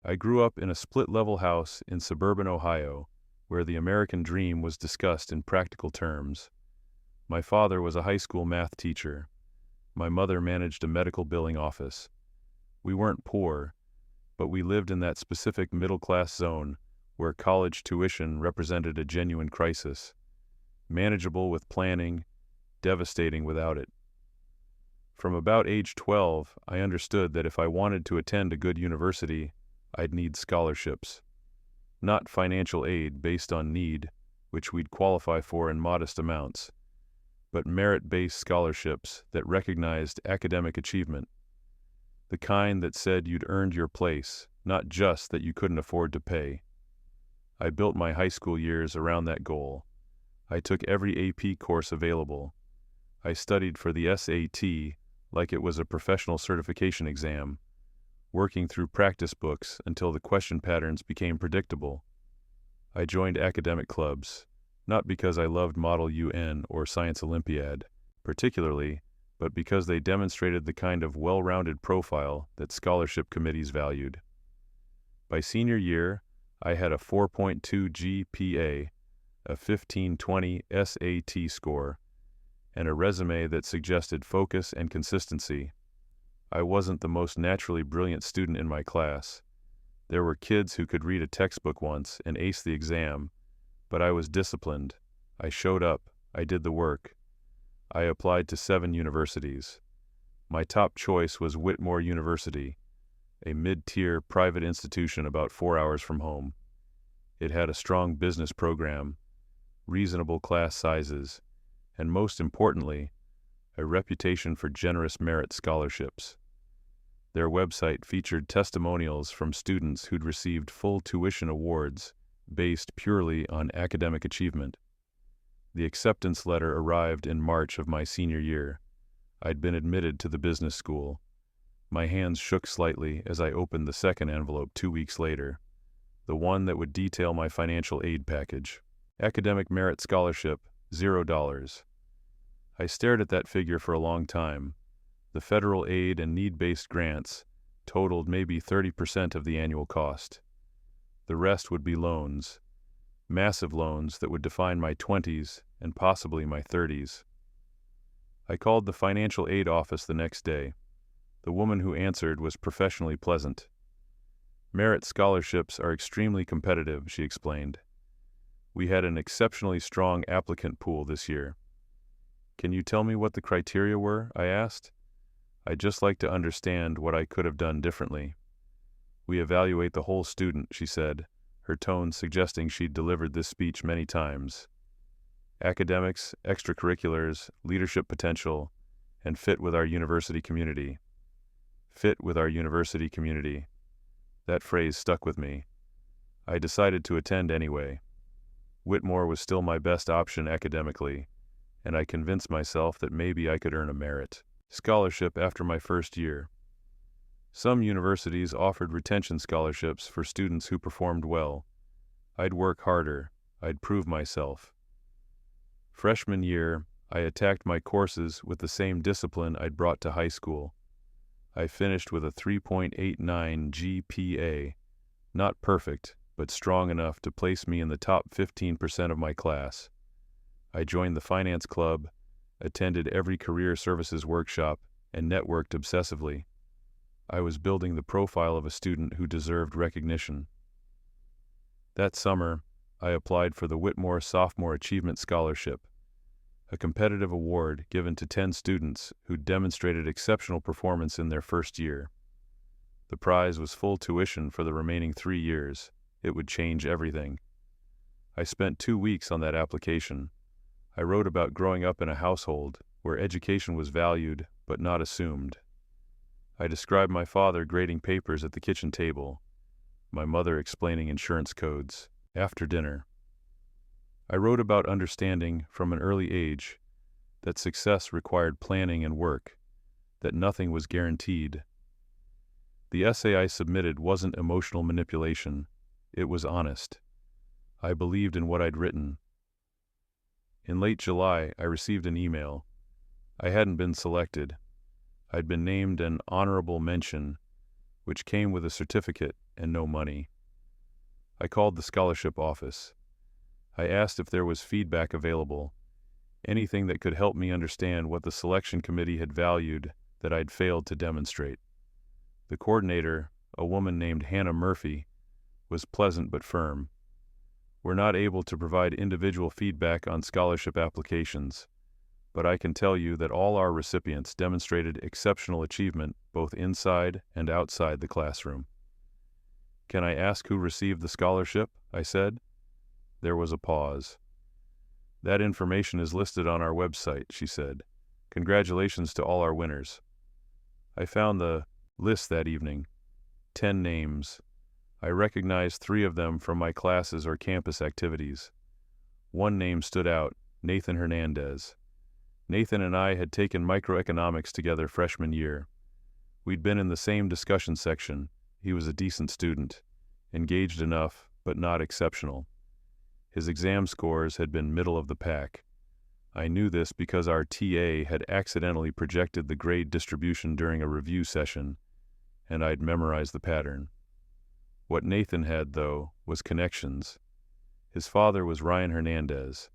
I grew up in a split-level house in suburban Ohio, where the American dream was discussed in practical terms. My father was a high school math teacher. My mother managed a medical billing office. We weren't poor, but we lived in that specific middle-class zone where college tuition represented a genuine crisis, manageable with planning, devastating without it. From about age 12, I understood that if I wanted to attend a good university, I'd need scholarships. Not financial aid based on need, which we'd qualify for in modest amounts, but merit-based scholarships that recognized academic achievement. The kind that said you'd earned your place, not just that you couldn't afford to pay. I built my high school years around that goal. I took every AP course available. I studied for the SAT like it was a professional certification exam, working through practice books until the question patterns became predictable. I joined academic clubs, not because I loved Model UN or Science Olympiad, particularly, but because they demonstrated the kind of well-rounded profile that scholarship committees valued. By senior year, I had a 4.2 GPA, a 1520 SAT score, and a resume that suggested focus and consistency. I wasn't the most naturally brilliant student in my class. There were kids who could read a textbook once and ace the exam, but I was disciplined. I showed up. I did the work. I applied to 7 universities. My top choice was Whitmore University, a mid-tier private institution about 4 hours from home. It had a strong business program, reasonable class sizes, and most importantly, a reputation for generous merit scholarships. Their website featured testimonials from students who'd received full tuition awards based purely on academic achievement. The acceptance letter arrived in March of my senior year. I'd been admitted to the business school. My hands shook slightly as I opened the second envelope 2 weeks later, the one that would detail my financial aid package. Academic merit scholarship, $0. I stared at that figure for a long time. The federal aid and need-based grants totaled maybe 30% of the annual cost. The rest would be loans, massive loans that would define my 20s and possibly my 30s. I called the financial aid office the next day. The woman who answered was professionally pleasant. Merit scholarships are extremely competitive, she explained. We had an exceptionally strong applicant pool this year. Can you tell me what the criteria were? I asked. I'd just like to understand what I could have done differently. We evaluate the whole student, she said, her tone suggesting she'd delivered this speech many times. Academics, extracurriculars, leadership potential, and fit with our university community. Fit with our university community. That phrase stuck with me. I decided to attend anyway. Whitmore was still my best option academically, and I convinced myself that maybe I could earn a merit scholarship after my first year. Some universities offered retention scholarships for students who performed well. I'd work harder. I'd prove myself. Freshman year, I attacked my courses with the same discipline I'd brought to high school. I finished with a 3.89 GPA, not perfect, but strong enough to place me in the top 15% of my class. I joined the finance club, attended every career services workshop, and networked obsessively. I was building the profile of a student who deserved recognition. That summer, I applied for the Whitmore Sophomore Achievement Scholarship, a competitive award given to 10 students who demonstrated exceptional performance in their first year. The prize was full tuition for the remaining 3 years. It would change everything. I spent 2 weeks on that application. I wrote about growing up in a household where education was valued but not assumed. I described my father grading papers at the kitchen table, my mother explaining insurance codes after dinner. I wrote about understanding from an early age that success required planning and work, that nothing was guaranteed. The essay I submitted wasn't emotional manipulation, it was honest. I believed in what I'd written. In late July, I received an email. I hadn't been selected. I'd been named an honorable mention, which came with a certificate and no money. I called the scholarship office. I asked if there was feedback available, anything that could help me understand what the selection committee had valued that I'd failed to demonstrate. The coordinator, a woman named Hannah Murphy, was pleasant but firm. We're not able to provide individual feedback on scholarship applications, but I can tell you that all our recipients demonstrated exceptional achievement both inside and outside the classroom. Can I ask who received the scholarship? I said. There was a pause. That information is listed on our website, she said. Congratulations to all our winners. I found the list that evening. 10 names. I recognized 3 of them from my classes or campus activities. One name stood out, Nathan Hernandez. Nathan and I had taken microeconomics together freshman year. We'd been in the same discussion section. He was a decent student, engaged enough, but not exceptional. His exam scores had been middle of the pack. I knew this because our TA had accidentally projected the grade distribution during a review session, and I'd memorized the pattern. What Nathan had, though, was connections. His father was Ryan Hernandez,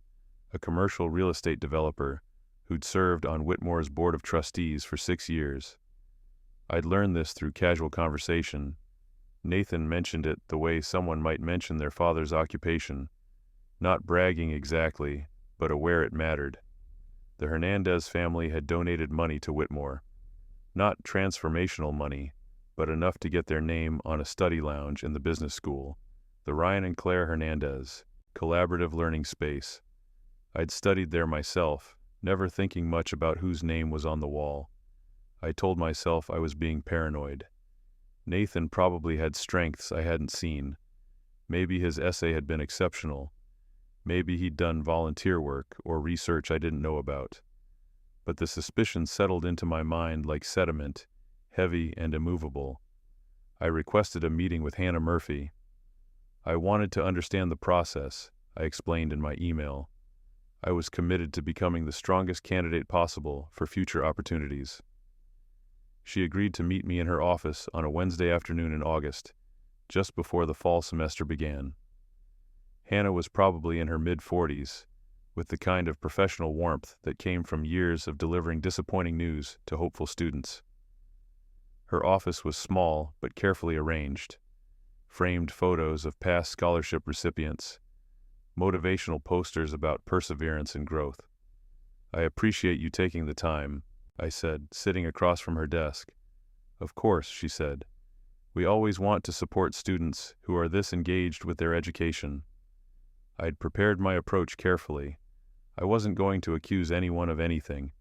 a commercial real estate developer who'd served on Whitmore's board of trustees for 6 years. I'd learned this through casual conversation. Nathan mentioned it the way someone might mention their father's occupation, not bragging exactly, but aware it mattered. The Hernandez family had donated money to Whitmore. Not transformational money, but enough to get their name on a study lounge in the business school, the Ryan and Claire Hernandez Collaborative Learning Space. I'd studied there myself, never thinking much about whose name was on the wall. I told myself I was being paranoid. Nathan probably had strengths I hadn't seen. Maybe his essay had been exceptional. Maybe he'd done volunteer work or research I didn't know about. But the suspicion settled into my mind like sediment, heavy and immovable. I requested a meeting with Hannah Murphy. I wanted to understand the process, I explained in my email. I was committed to becoming the strongest candidate possible for future opportunities. She agreed to meet me in her office on a Wednesday afternoon in August, just before the fall semester began. Hannah was probably in her mid-40s, with the kind of professional warmth that came from years of delivering disappointing news to hopeful students. Her office was small but carefully arranged. Framed photos of past scholarship recipients, motivational posters about perseverance and growth. I appreciate you taking the time, I said, sitting across from her desk. Of course, she said. We always want to support students who are this engaged with their education. I'd prepared my approach carefully. I wasn't going to accuse anyone of anything.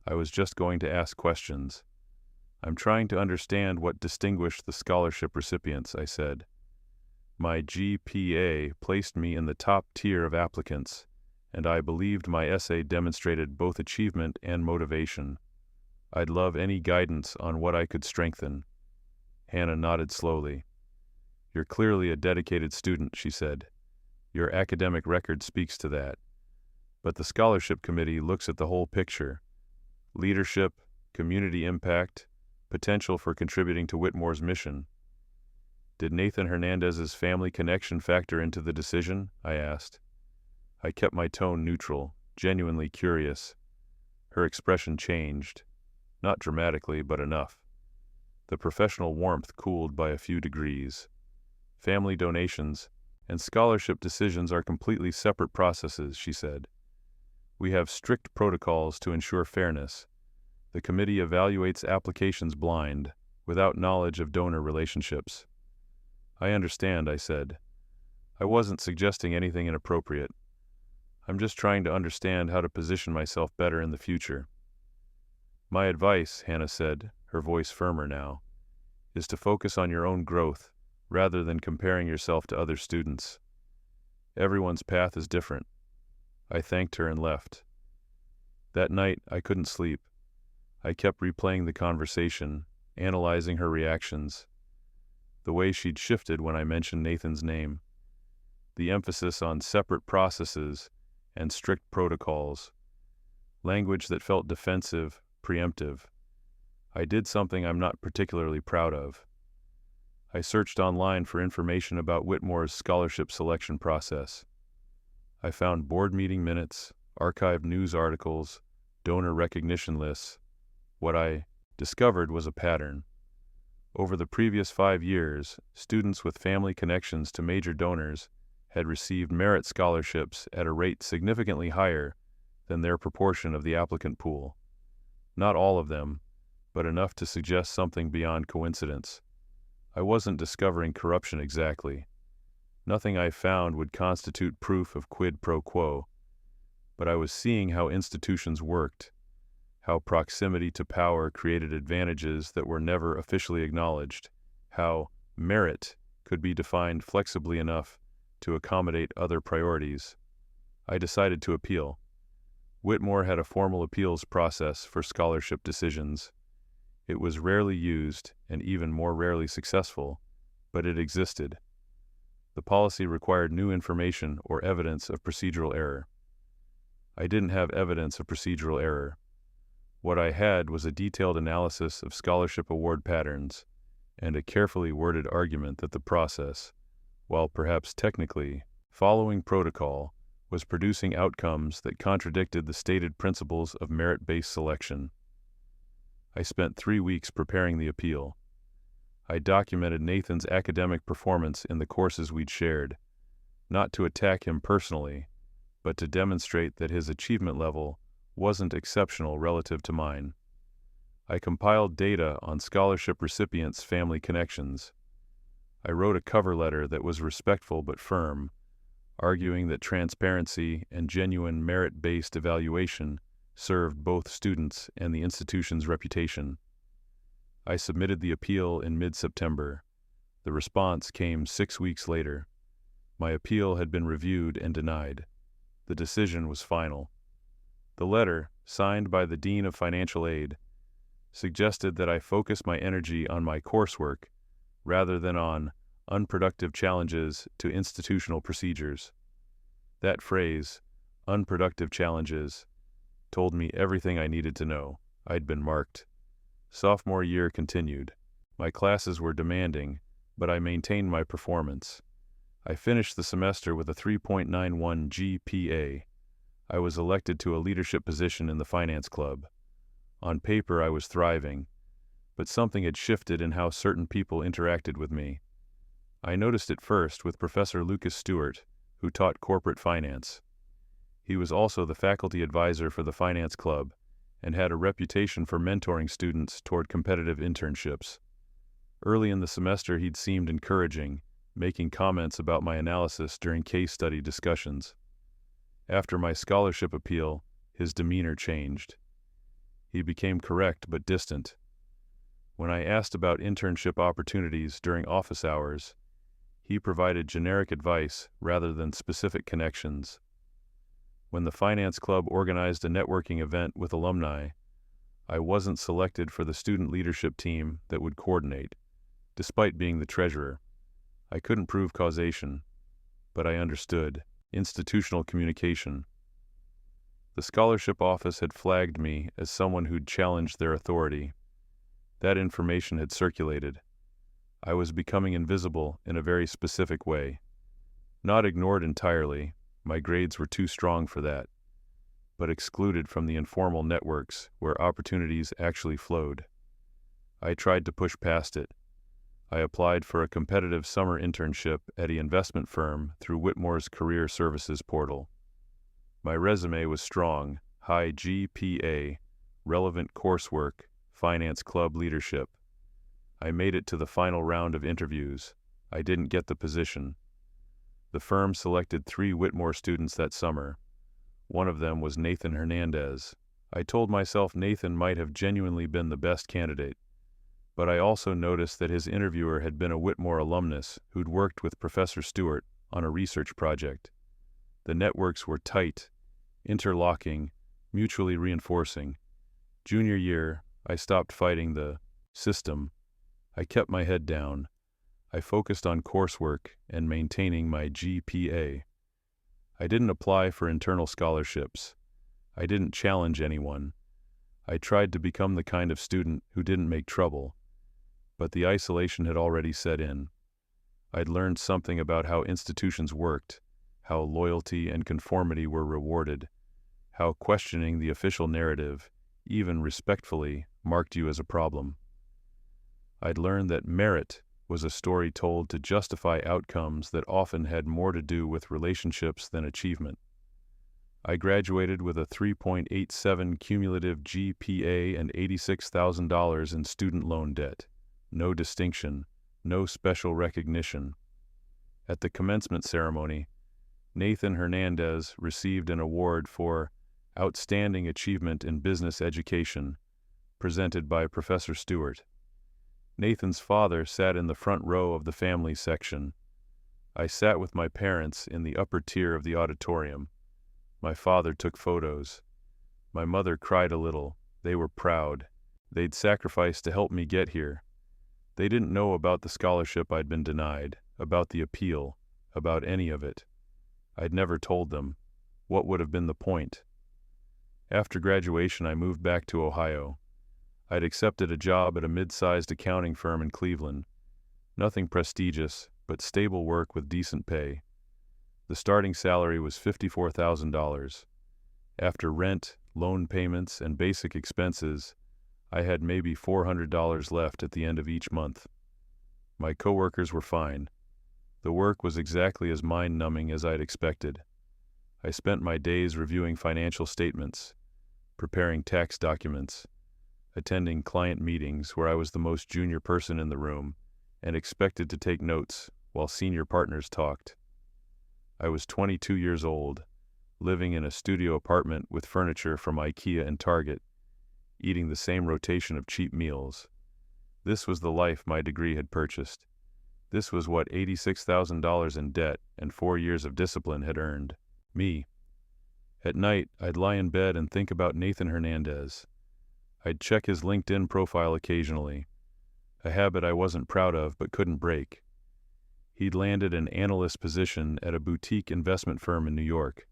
I was just going to ask questions. I'm trying to understand what distinguished the scholarship recipients, I said. My GPA placed me in the top tier of applicants, and I believed my essay demonstrated both achievement and motivation. I'd love any guidance on what I could strengthen. Hannah nodded slowly. You're clearly a dedicated student, she said. Your academic record speaks to that. But the scholarship committee looks at the whole picture. Leadership, community impact, potential for contributing to Whitmore's mission. Did Nathan Hernandez's family connection factor into the decision? I asked. I kept my tone neutral, genuinely curious. Her expression changed. Not dramatically, but enough. The professional warmth cooled by a few degrees. Family donations and scholarship decisions are completely separate processes, she said. We have strict protocols to ensure fairness. The committee evaluates applications blind, without knowledge of donor relationships. I understand, I said. I wasn't suggesting anything inappropriate. I'm just trying to understand how to position myself better in the future. My advice, Hannah said, her voice firmer now, is to focus on your own growth rather than comparing yourself to other students. Everyone's path is different. I thanked her and left. That night, I couldn't sleep. I kept replaying the conversation, analyzing her reactions, the way she'd shifted when I mentioned Nathan's name, the emphasis on separate processes and strict protocols, language that felt defensive, preemptive. I did something I'm not particularly proud of. I searched online for information about Whitmore's scholarship selection process. I found board meeting minutes, archived news articles, donor recognition lists. What I discovered was a pattern. Over the previous 5 years, students with family connections to major donors had received merit scholarships at a rate significantly higher than their proportion of the applicant pool. Not all of them, but enough to suggest something beyond coincidence. I wasn't discovering corruption exactly. Nothing I found would constitute proof of quid pro quo, but I was seeing how institutions worked, how proximity to power created advantages that were never officially acknowledged, how merit could be defined flexibly enough to accommodate other priorities. I decided to appeal. Whitmore had a formal appeals process for scholarship decisions. It was rarely used and even more rarely successful, but it existed. The policy required new information or evidence of procedural error. I didn't have evidence of procedural error. What I had was a detailed analysis of scholarship award patterns and a carefully worded argument that the process, while perhaps technically following protocol, was producing outcomes that contradicted the stated principles of merit-based selection. I spent 3 weeks preparing the appeal. I documented Nathan's academic performance in the courses we'd shared, not to attack him personally, but to demonstrate that his achievement level wasn't exceptional relative to mine. I compiled data on scholarship recipients' family connections. I wrote a cover letter that was respectful but firm, arguing that transparency and genuine merit-based evaluation served both students and the institution's reputation. I submitted the appeal in mid-September. The response came 6 weeks later. My appeal had been reviewed and denied. The decision was final. The letter, signed by the Dean of Financial Aid, suggested that I focus my energy on my coursework rather than on unproductive challenges to institutional procedures. That phrase, unproductive challenges, told me everything I needed to know. I'd been marked. Sophomore year continued. My classes were demanding, but I maintained my performance. I finished the semester with a 3.91 GPA. I was elected to a leadership position in the finance club. On paper, I was thriving, but something had shifted in how certain people interacted with me. I noticed it first with Professor Lucas Stewart, who taught corporate finance. He was also the faculty advisor for the finance club and had a reputation for mentoring students toward competitive internships. Early in the semester, he'd seemed encouraging, making comments about my analysis during case study discussions. After my scholarship appeal, his demeanor changed. He became correct but distant. When I asked about internship opportunities during office hours, he provided generic advice rather than specific connections. When the finance club organized a networking event with alumni, I wasn't selected for the student leadership team that would coordinate, despite being the treasurer. I couldn't prove causation, but I understood institutional communication. The scholarship office had flagged me as someone who'd challenged their authority. That information had circulated. I was becoming invisible in a very specific way. Not ignored entirely, my grades were too strong for that, but excluded from the informal networks where opportunities actually flowed. I tried to push past it. I applied for a competitive summer internship at an investment firm through Whitmore's career services portal. My resume was strong, high GPA, relevant coursework, finance club leadership. I made it to the final round of interviews. I didn't get the position. The firm selected 3 Whitmore students that summer. One of them was Nathan Hernandez. I told myself Nathan might have genuinely been the best candidate, but I also noticed that his interviewer had been a Whitmore alumnus who'd worked with Professor Stewart on a research project. The networks were tight, interlocking, mutually reinforcing. Junior year, I stopped fighting the system. I kept my head down. I focused on coursework and maintaining my GPA. I didn't apply for internal scholarships. I didn't challenge anyone. I tried to become the kind of student who didn't make trouble. but the isolation had already set in. I'd learned something about how institutions worked, how loyalty and conformity were rewarded, how questioning the official narrative, even respectfully, marked you as a problem. I'd learned that merit was a story told to justify outcomes that often had more to do with relationships than achievement. I graduated with a 3.87 cumulative GPA and $86,000 in student loan debt. No distinction, no special recognition. At the commencement ceremony, Nathan Hernandez received an award for Outstanding Achievement in Business Education, presented by Professor Stewart. Nathan's father sat in the front row of the family section. I sat with my parents in the upper tier of the auditorium. My father took photos. My mother cried a little. They were proud. They'd sacrificed to help me get here. They didn't know about the scholarship I'd been denied, about the appeal, about any of it. I'd never told them. What would have been the point? After graduation, I moved back to Ohio. I'd accepted a job at a mid-sized accounting firm in Cleveland. Nothing prestigious, but stable work with decent pay. The starting salary was $54,000. After rent, loan payments, and basic expenses, I had maybe $400 left at the end of each month. My coworkers were fine. The work was exactly as mind-numbing as I'd expected. I spent my days reviewing financial statements, preparing tax documents, attending client meetings where I was the most junior person in the room and expected to take notes while senior partners talked. I was 22 years old, living in a studio apartment with furniture from IKEA and Target, eating the same rotation of cheap meals. This was the life my degree had purchased. This was what $86,000 in debt and 4 years of discipline had earned me. At night, I'd lie in bed and think about Nathan Hernandez. I'd check his LinkedIn profile occasionally, a habit I wasn't proud of but couldn't break. He'd landed an analyst position at a boutique investment firm in New York,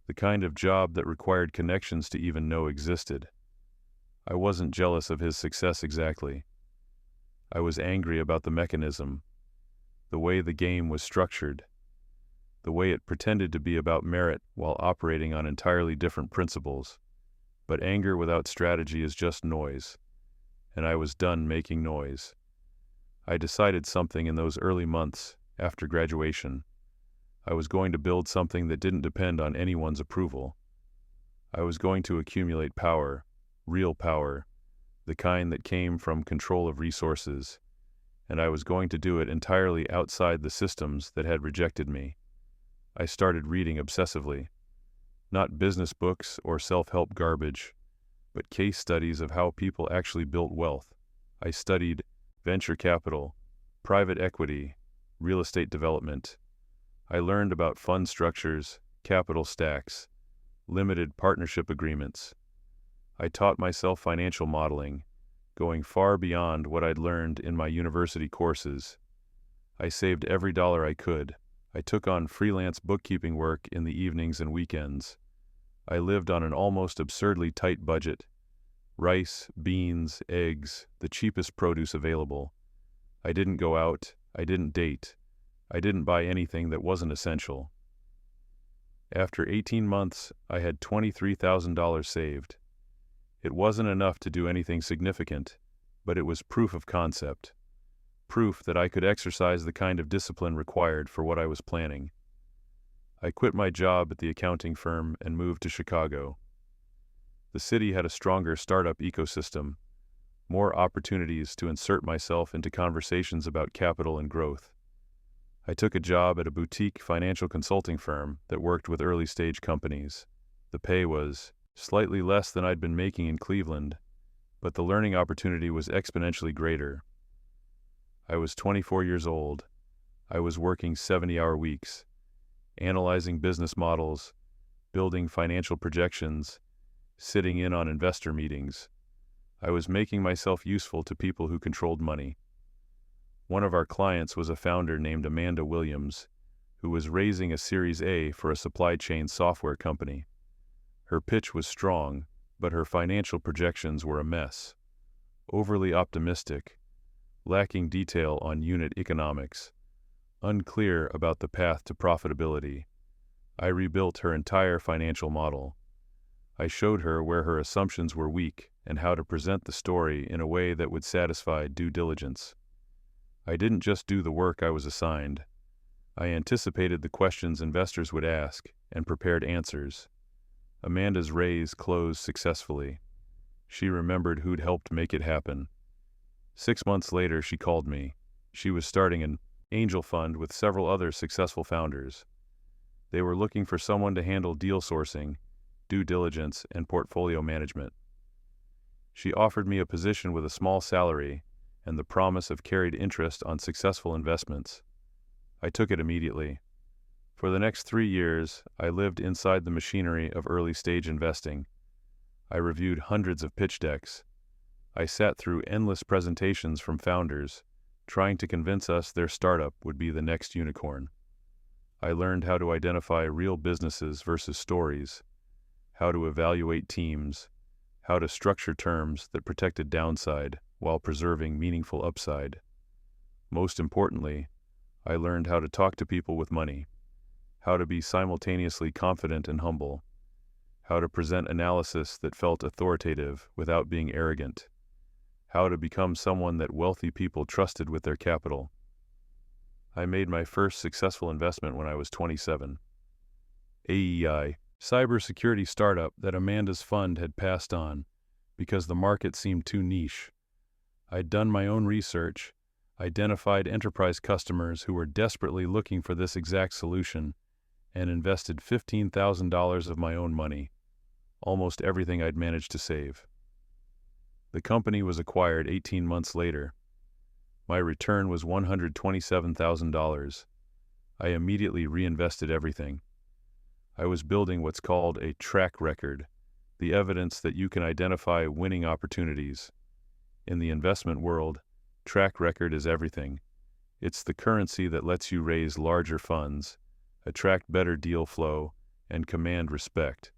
the kind of job that required connections to even know existed. I wasn't jealous of his success exactly. I was angry about the mechanism, the way the game was structured, the way it pretended to be about merit while operating on entirely different principles. But anger without strategy is just noise, and I was done making noise. I decided something in those early months after graduation. I was going to build something that didn't depend on anyone's approval. I was going to accumulate power, real power, the kind that came from control of resources, and I was going to do it entirely outside the systems that had rejected me. I started reading obsessively. Not business books or self-help garbage, but case studies of how people actually built wealth. I studied venture capital, private equity, real estate development. I learned about fund structures, capital stacks, limited partnership agreements. I taught myself financial modeling, going far beyond what I'd learned in my university courses. I saved every dollar I could. I took on freelance bookkeeping work in the evenings and weekends. I lived on an almost absurdly tight budget. Rice, beans, eggs, the cheapest produce available. I didn't go out. I didn't date. I didn't buy anything that wasn't essential. After 18 months, I had $23,000 saved. It wasn't enough to do anything significant, but it was proof of concept. Proof that I could exercise the kind of discipline required for what I was planning. I quit my job at the accounting firm and moved to Chicago. The city had a stronger startup ecosystem, more opportunities to insert myself into conversations about capital and growth. I took a job at a boutique financial consulting firm that worked with early-stage companies. The pay was slightly less than I'd been making in Cleveland, but the learning opportunity was exponentially greater. I was 24 years old. I was working 70-hour weeks, analyzing business models, building financial projections, sitting in on investor meetings. I was making myself useful to people who controlled money. One of our clients was a founder named Amanda Williams, who was raising a Series A for a supply chain software company. Her pitch was strong, but her financial projections were a mess. Overly optimistic, lacking detail on unit economics, unclear about the path to profitability. I rebuilt her entire financial model. I showed her where her assumptions were weak and how to present the story in a way that would satisfy due diligence. I didn't just do the work I was assigned. I anticipated the questions investors would ask and prepared answers. Amanda's raise closed successfully. She remembered who'd helped make it happen. 6 months later, she called me. She was starting an angel fund with several other successful founders. They were looking for someone to handle deal sourcing, due diligence, and portfolio management. She offered me a position with a small salary and the promise of carried interest on successful investments. I took it immediately. For the next 3 years, I lived inside the machinery of early-stage investing. I reviewed hundreds of pitch decks. I sat through endless presentations from founders, trying to convince us their startup would be the next unicorn. I learned how to identify real businesses versus stories, how to evaluate teams, how to structure terms that protected downside while preserving meaningful upside. Most importantly, I learned how to talk to people with money, how to be simultaneously confident and humble, how to present analysis that felt authoritative without being arrogant, how to become someone that wealthy people trusted with their capital. I made my first successful investment when I was 27. AEI, cybersecurity startup that Amanda's fund had passed on because the market seemed too niche. I'd done my own research, identified enterprise customers who were desperately looking for this exact solution, and invested $15,000 of my own money, almost everything I'd managed to save. The company was acquired 18 months later. My return was $127,000. I immediately reinvested everything. I was building what's called a track record, the evidence that you can identify winning opportunities. In the investment world, track record is everything. It's the currency that lets you raise larger funds, attract better deal flow, and command respect.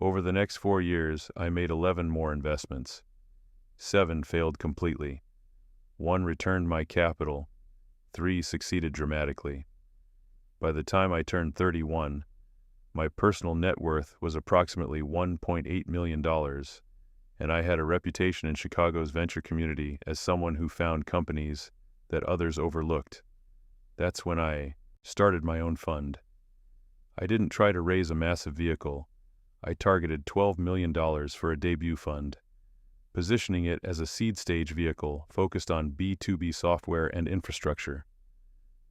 Over the next 4 years, I made 11 more investments. 7 failed completely. 1 returned my capital. 3 succeeded dramatically. By the time I turned 31, my personal net worth was approximately $1.8 million, and I had a reputation in Chicago's venture community as someone who found companies that others overlooked. That's when I started my own fund. I didn't try to raise a massive vehicle. I targeted $12 million for a debut fund, positioning it as a seed-stage vehicle focused on B2B software and infrastructure.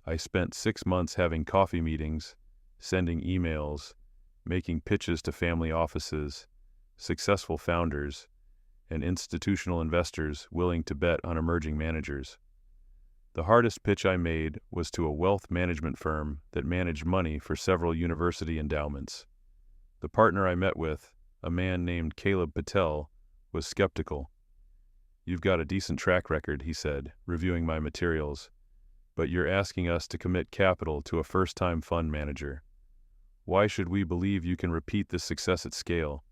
I spent 6 months having coffee meetings, sending emails, making pitches to family offices, successful founders, and institutional investors willing to bet on emerging managers. The hardest pitch I made was to a wealth management firm that managed money for several university endowments. The partner I met with, a man named Caleb Patel, was skeptical. "You've got a decent track record," he said, reviewing my materials, "but you're asking us to commit capital to a first-time fund manager. Why should we believe you can repeat this success at scale?"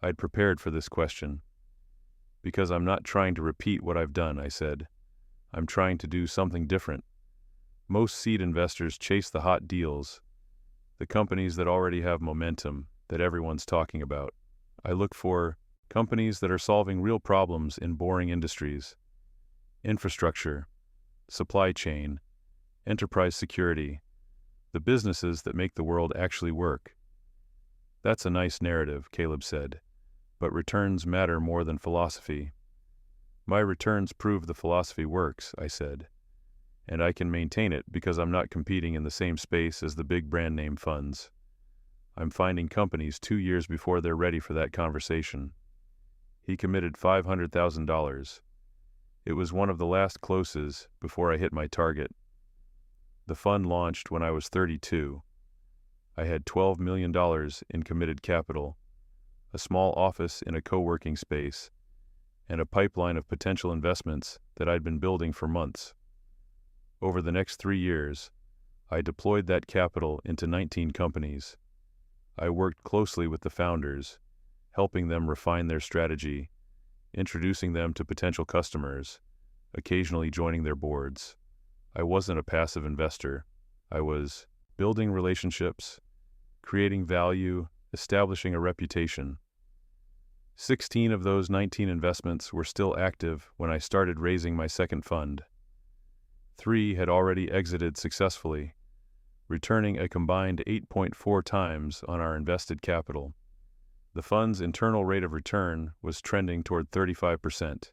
I'd prepared for this question. "Because I'm not trying to repeat what I've done," I said. "I'm trying to do something different. Most seed investors chase the hot deals, the companies that already have momentum, that everyone's talking about. I look for companies that are solving real problems in boring industries: infrastructure, supply chain, enterprise security, the businesses that make the world actually work." "That's a nice narrative," Caleb said, "but returns matter more than philosophy." "My returns prove the philosophy works," I said, "and I can maintain it because I'm not competing in the same space as the big brand name funds. I'm finding companies 2 years before they're ready for that conversation." He committed $500,000. It was one of the last closes before I hit my target. The fund launched when I was 32. I had $12 million in committed capital, a small office in a co-working space, and a pipeline of potential investments that I'd been building for months. Over the next 3 years, I deployed that capital into 19 companies. I worked closely with the founders, helping them refine their strategy, introducing them to potential customers, occasionally joining their boards. I wasn't a passive investor. I was building relationships, creating value, establishing a reputation. 16 of those 19 investments were still active when I started raising my second fund. 3 had already exited successfully, returning a combined 8.4 times on our invested capital. The fund's internal rate of return was trending toward 35%,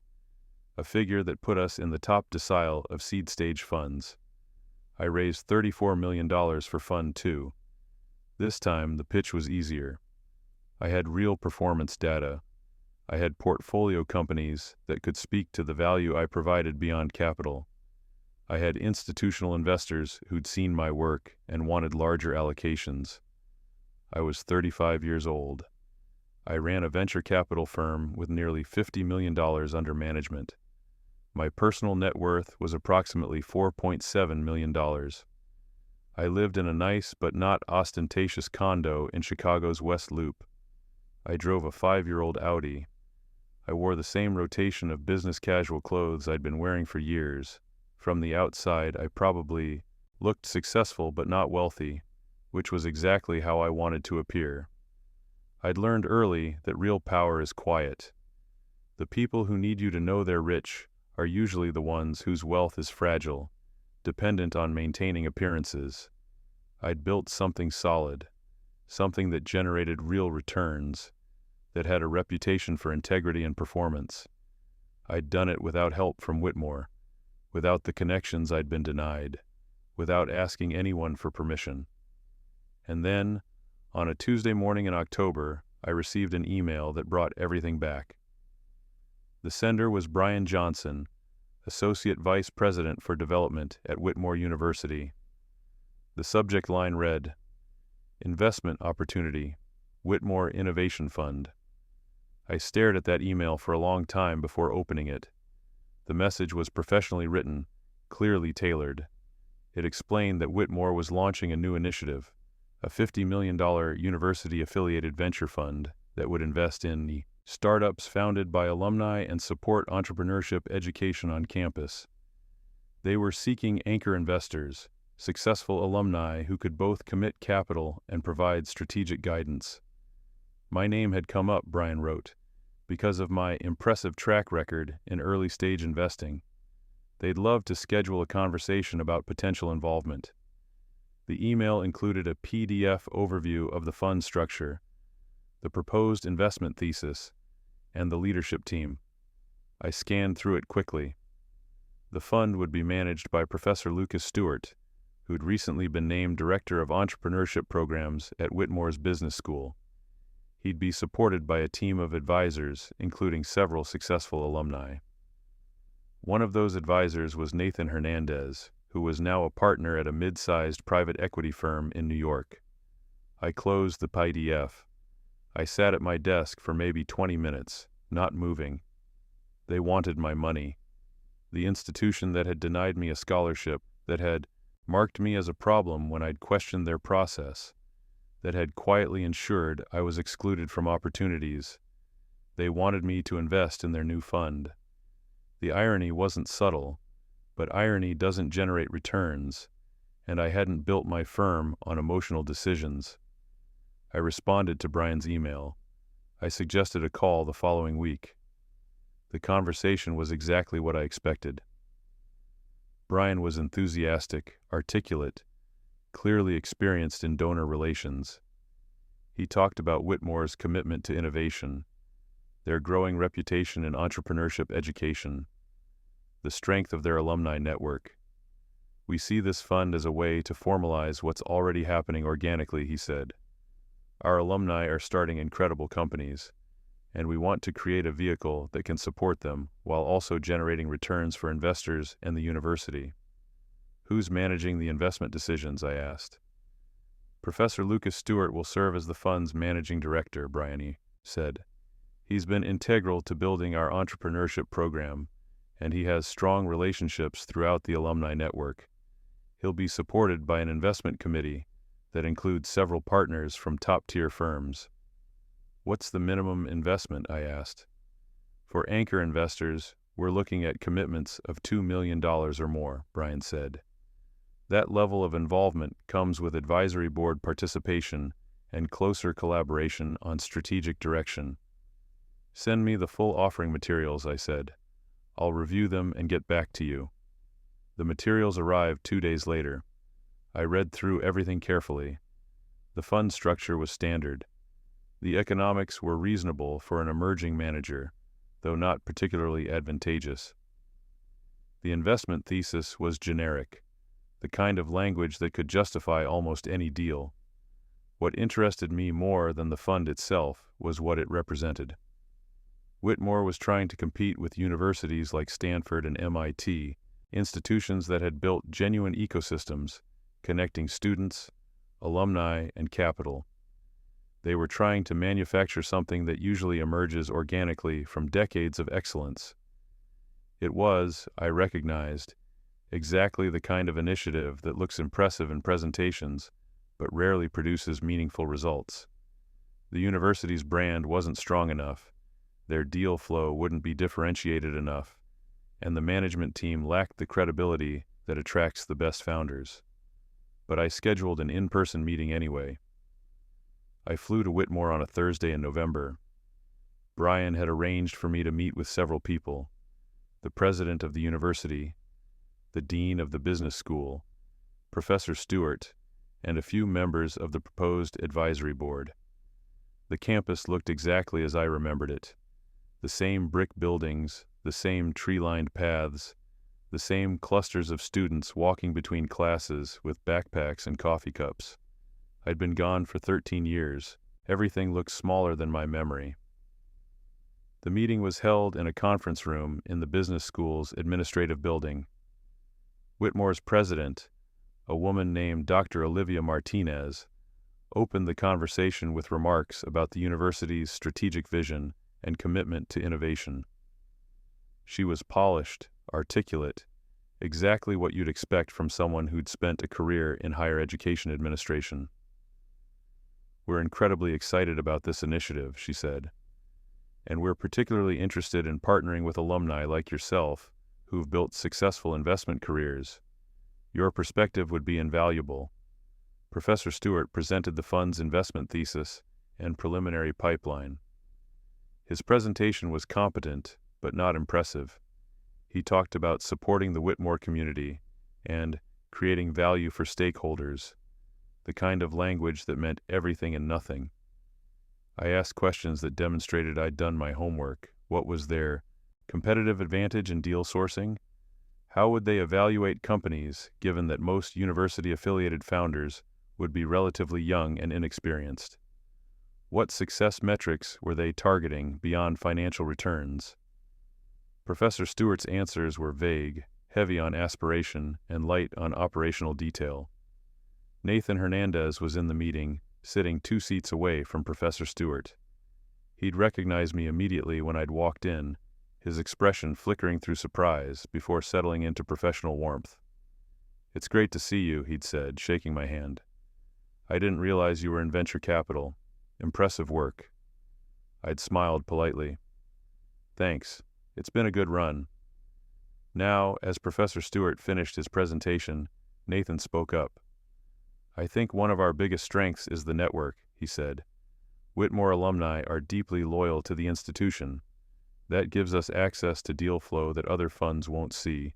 a figure that put us in the top decile of seed-stage funds. I raised $34 million for Fund 2. This time, the pitch was easier. I had real performance data. I had portfolio companies that could speak to the value I provided beyond capital. I had institutional investors who'd seen my work and wanted larger allocations. I was 35 years old. I ran a venture capital firm with nearly $50 million under management. My personal net worth was approximately $4.7 million. I lived in a nice but not ostentatious condo in Chicago's West Loop. I drove a 5-year-old Audi. I wore the same rotation of business casual clothes I'd been wearing for years. From the outside, I probably looked successful but not wealthy, which was exactly how I wanted to appear. I'd learned early that real power is quiet. The people who need you to know they're rich are usually the ones whose wealth is fragile, dependent on maintaining appearances. I'd built something solid, something that generated real returns, that had a reputation for integrity and performance. I'd done it without help from Whitmore, without the connections I'd been denied, without asking anyone for permission. And then, on a Tuesday morning in October, I received an email that brought everything back. The sender was Brian Johnson, Associate Vice President for Development at Whitmore University. The subject line read, "Investment Opportunity, Whitmore Innovation Fund." I stared at that email for a long time before opening it. The message was professionally written, clearly tailored. It explained that Whitmore was launching a new initiative, a $50 million university-affiliated venture fund that would invest in startups founded by alumni and support entrepreneurship education on campus. They were seeking anchor investors, successful alumni who could both commit capital and provide strategic guidance. My name had come up, Brian wrote, because of my impressive track record in early-stage investing. They'd love to schedule a conversation about potential involvement. The email included a PDF overview of the fund structure, the proposed investment thesis, and the leadership team. I scanned through it quickly. The fund would be managed by Professor Lucas Stewart, who'd recently been named Director of Entrepreneurship Programs at Whitmore's Business School. He'd be supported by a team of advisors, including several successful alumni. One of those advisors was Nathan Hernandez, who was now a partner at a mid-sized private equity firm in New York. I closed the PDF. I sat at my desk for maybe 20 minutes, not moving. They wanted my money. The institution that had denied me a scholarship, that had marked me as a problem when I'd questioned their process, that had quietly ensured I was excluded from opportunities. They wanted me to invest in their new fund. The irony wasn't subtle, but irony doesn't generate returns, and I hadn't built my firm on emotional decisions. I responded to Brian's email. I suggested a call the following week. The conversation was exactly what I expected. Brian was enthusiastic, articulate, clearly experienced in donor relations. He talked about Whitmore's commitment to innovation, their growing reputation in entrepreneurship education, the strength of their alumni network. "We see this fund as a way to formalize what's already happening organically," he said. "Our alumni are starting incredible companies, and we want to create a vehicle that can support them while also generating returns for investors and the university." "Who's managing the investment decisions?" I asked. "Professor Lucas Stewart will serve as the fund's managing director," Brian said. "He's been integral to building our entrepreneurship program, and he has strong relationships throughout the alumni network. He'll be supported by an investment committee that includes several partners from top-tier firms." "What's the minimum investment?" I asked. "For anchor investors, We're looking at commitments of $2 million or more, Brian said. That level of involvement comes with advisory board participation and closer collaboration on strategic direction. Send me the full offering materials, I said. I'll review them and get back to you. The materials arrived 2 days later. I read through everything carefully. The fund structure was standard. The economics were reasonable for an emerging manager, though not particularly advantageous. The investment thesis was generic, the kind of language that could justify almost any deal. What interested me more than the fund itself was what it represented. Whitmore was trying to compete with universities like Stanford and MIT, institutions that had built genuine ecosystems, connecting students, alumni, and capital. They were trying to manufacture something that usually emerges organically from decades of excellence. It was, I recognized, exactly the kind of initiative that looks impressive in presentations, but rarely produces meaningful results. The university's brand wasn't strong enough, their deal flow wouldn't be differentiated enough, and the management team lacked the credibility that attracts the best founders. But I scheduled an in-person meeting anyway. I flew to Whitmore on a Thursday in November. Brian had arranged for me to meet with several people: the president of the university, the dean of the business school, Professor Stewart, and a few members of the proposed advisory board. The campus looked exactly as I remembered it. The same brick buildings, the same tree-lined paths, the same clusters of students walking between classes with backpacks and coffee cups. I'd been gone for 13 years. Everything looked smaller than my memory. The meeting was held in a conference room in the business school's administrative building. Whitmore's president, a woman named Dr. Olivia Martinez, opened the conversation with remarks about the university's strategic vision and commitment to innovation. She was polished, articulate, exactly what you'd expect from someone who'd spent a career in higher education administration. "We're incredibly excited about this initiative," she said, "and we're particularly interested in partnering with alumni like yourself who've built successful investment careers. Your perspective would be invaluable." Professor Stewart presented the fund's investment thesis and preliminary pipeline. His presentation was competent, but not impressive. He talked about supporting the Whitmore community and creating value for stakeholders, the kind of language that meant everything and nothing. I asked questions that demonstrated I'd done my homework. What was their competitive advantage in deal sourcing? How would they evaluate companies, given that most university-affiliated founders would be relatively young and inexperienced? What success metrics were they targeting beyond financial returns? Professor Stewart's answers were vague, heavy on aspiration, and light on operational detail. Nathan Hernandez was in the meeting, sitting 2 seats away from Professor Stewart. He'd recognized me immediately when I'd walked in, his expression flickering through surprise before settling into professional warmth. "It's great to see you," he'd said, shaking my hand. "I didn't realize you were in venture capital. Impressive work." I'd smiled politely. "Thanks. It's been a good run." Now, as Professor Stewart finished his presentation, Nathan spoke up. "I think one of our biggest strengths is the network," he said. "Whitmore alumni are deeply loyal to the institution. That gives us access to deal flow that other funds won't see,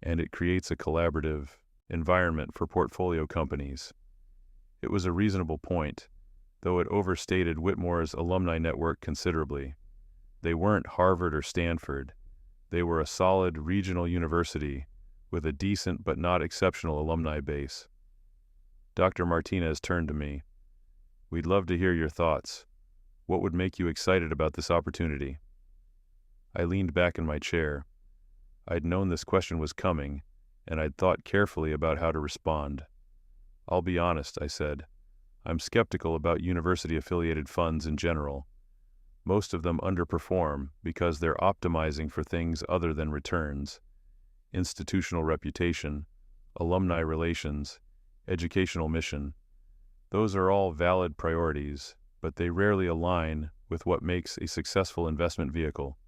and it creates a collaborative environment for portfolio companies." It was a reasonable point, though it overstated Whitmore's alumni network considerably. They weren't Harvard or Stanford. They were a solid regional university with a decent but not exceptional alumni base. Dr. Martinez turned to me. "We'd love to hear your thoughts. What would make you excited about this opportunity?" I leaned back in my chair. I'd known this question was coming, and I'd thought carefully about how to respond. "I'll be honest," I said. "I'm skeptical about university-affiliated funds in general. Most of them underperform because they're optimizing for things other than returns: institutional reputation, alumni relations, educational mission. Those are all valid priorities, but they rarely align with what makes a successful investment vehicle."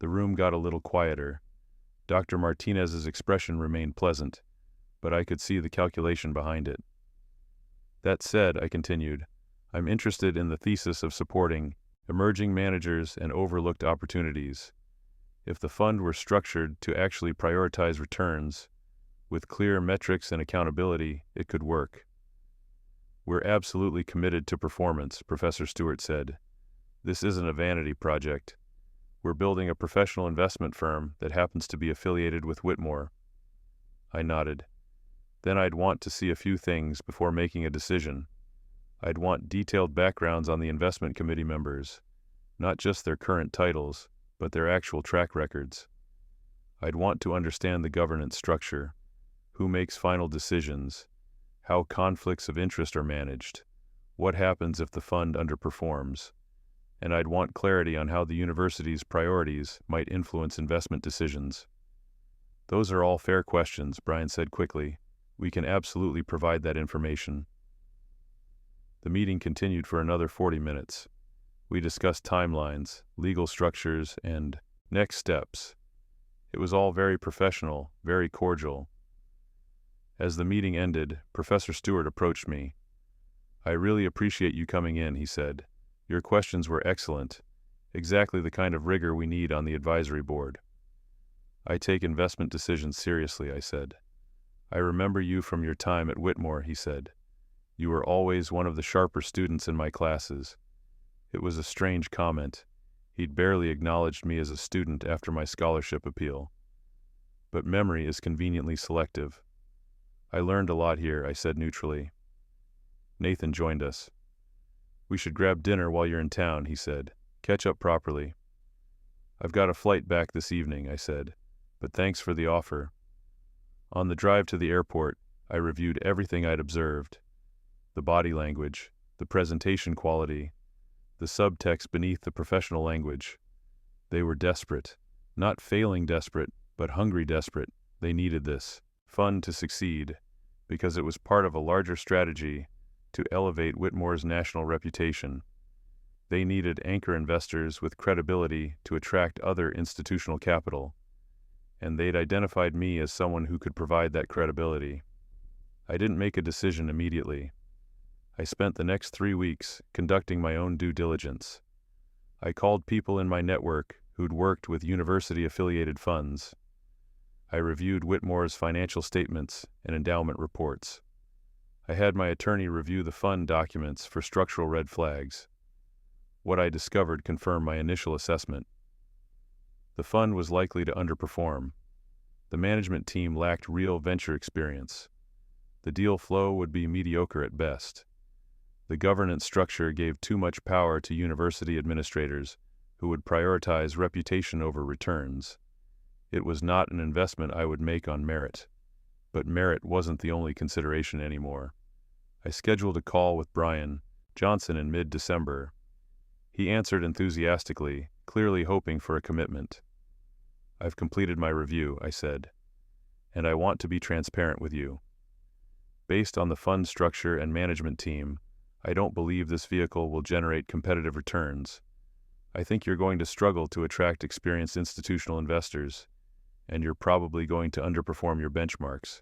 The room got a little quieter. Dr. Martinez's expression remained pleasant, but I could see the calculation behind it. That said, I continued, I'm interested in the thesis of supporting emerging managers and overlooked opportunities. If the fund were structured to actually prioritize returns, with clear metrics and accountability, it could work. We're absolutely committed to performance, Professor Stewart said. This isn't a vanity project. We're building a professional investment firm that happens to be affiliated with Whitmore. I nodded. Then I'd want to see a few things before making a decision. I'd want detailed backgrounds on the investment committee members, not just their current titles, but their actual track records. I'd want to understand the governance structure, who makes final decisions, how conflicts of interest are managed, what happens if the fund underperforms, and I'd want clarity on how the university's priorities might influence investment decisions. Those are all fair questions, Brian said quickly. We can absolutely provide that information. The meeting continued for another 40 minutes. We discussed timelines, legal structures, and next steps. It was all very professional, very cordial. As the meeting ended, Professor Stewart approached me. I really appreciate you coming in, he said. Your questions were excellent, exactly the kind of rigor we need on the advisory board. I take investment decisions seriously, I said. I remember you from your time at Whitmore, he said. You were always one of the sharper students in my classes. It was a strange comment. He'd barely acknowledged me as a student after my scholarship appeal. But memory is conveniently selective. I learned a lot here, I said neutrally. Nathan joined us. We should grab dinner while you're in town, he said. Catch up properly. I've got a flight back this evening, I said, but thanks for the offer. On the drive to the airport, I reviewed everything I'd observed. The body language, the presentation quality, the subtext beneath the professional language. They were desperate. Not failing desperate, but hungry desperate. They needed this fund to succeed, because it was part of a larger strategy to elevate Whitmore's national reputation. They needed anchor investors with credibility to attract other institutional capital, and they'd identified me as someone who could provide that credibility. I didn't make a decision immediately. I spent the next 3 weeks conducting my own due diligence. I called people in my network who'd worked with university-affiliated funds. I reviewed Whitmore's financial statements and endowment reports. I had my attorney review the fund documents for structural red flags. What I discovered confirmed my initial assessment. The fund was likely to underperform. The management team lacked real venture experience. The deal flow would be mediocre at best. The governance structure gave too much power to university administrators who would prioritize reputation over returns. It was not an investment I would make on merit. But merit wasn't the only consideration anymore. I scheduled a call with Brian Johnson in mid-December. He answered enthusiastically, clearly hoping for a commitment. I've completed my review, I said, and I want to be transparent with you. Based on the fund structure and management team, I don't believe this vehicle will generate competitive returns. I think you're going to struggle to attract experienced institutional investors, and you're probably going to underperform your benchmarks.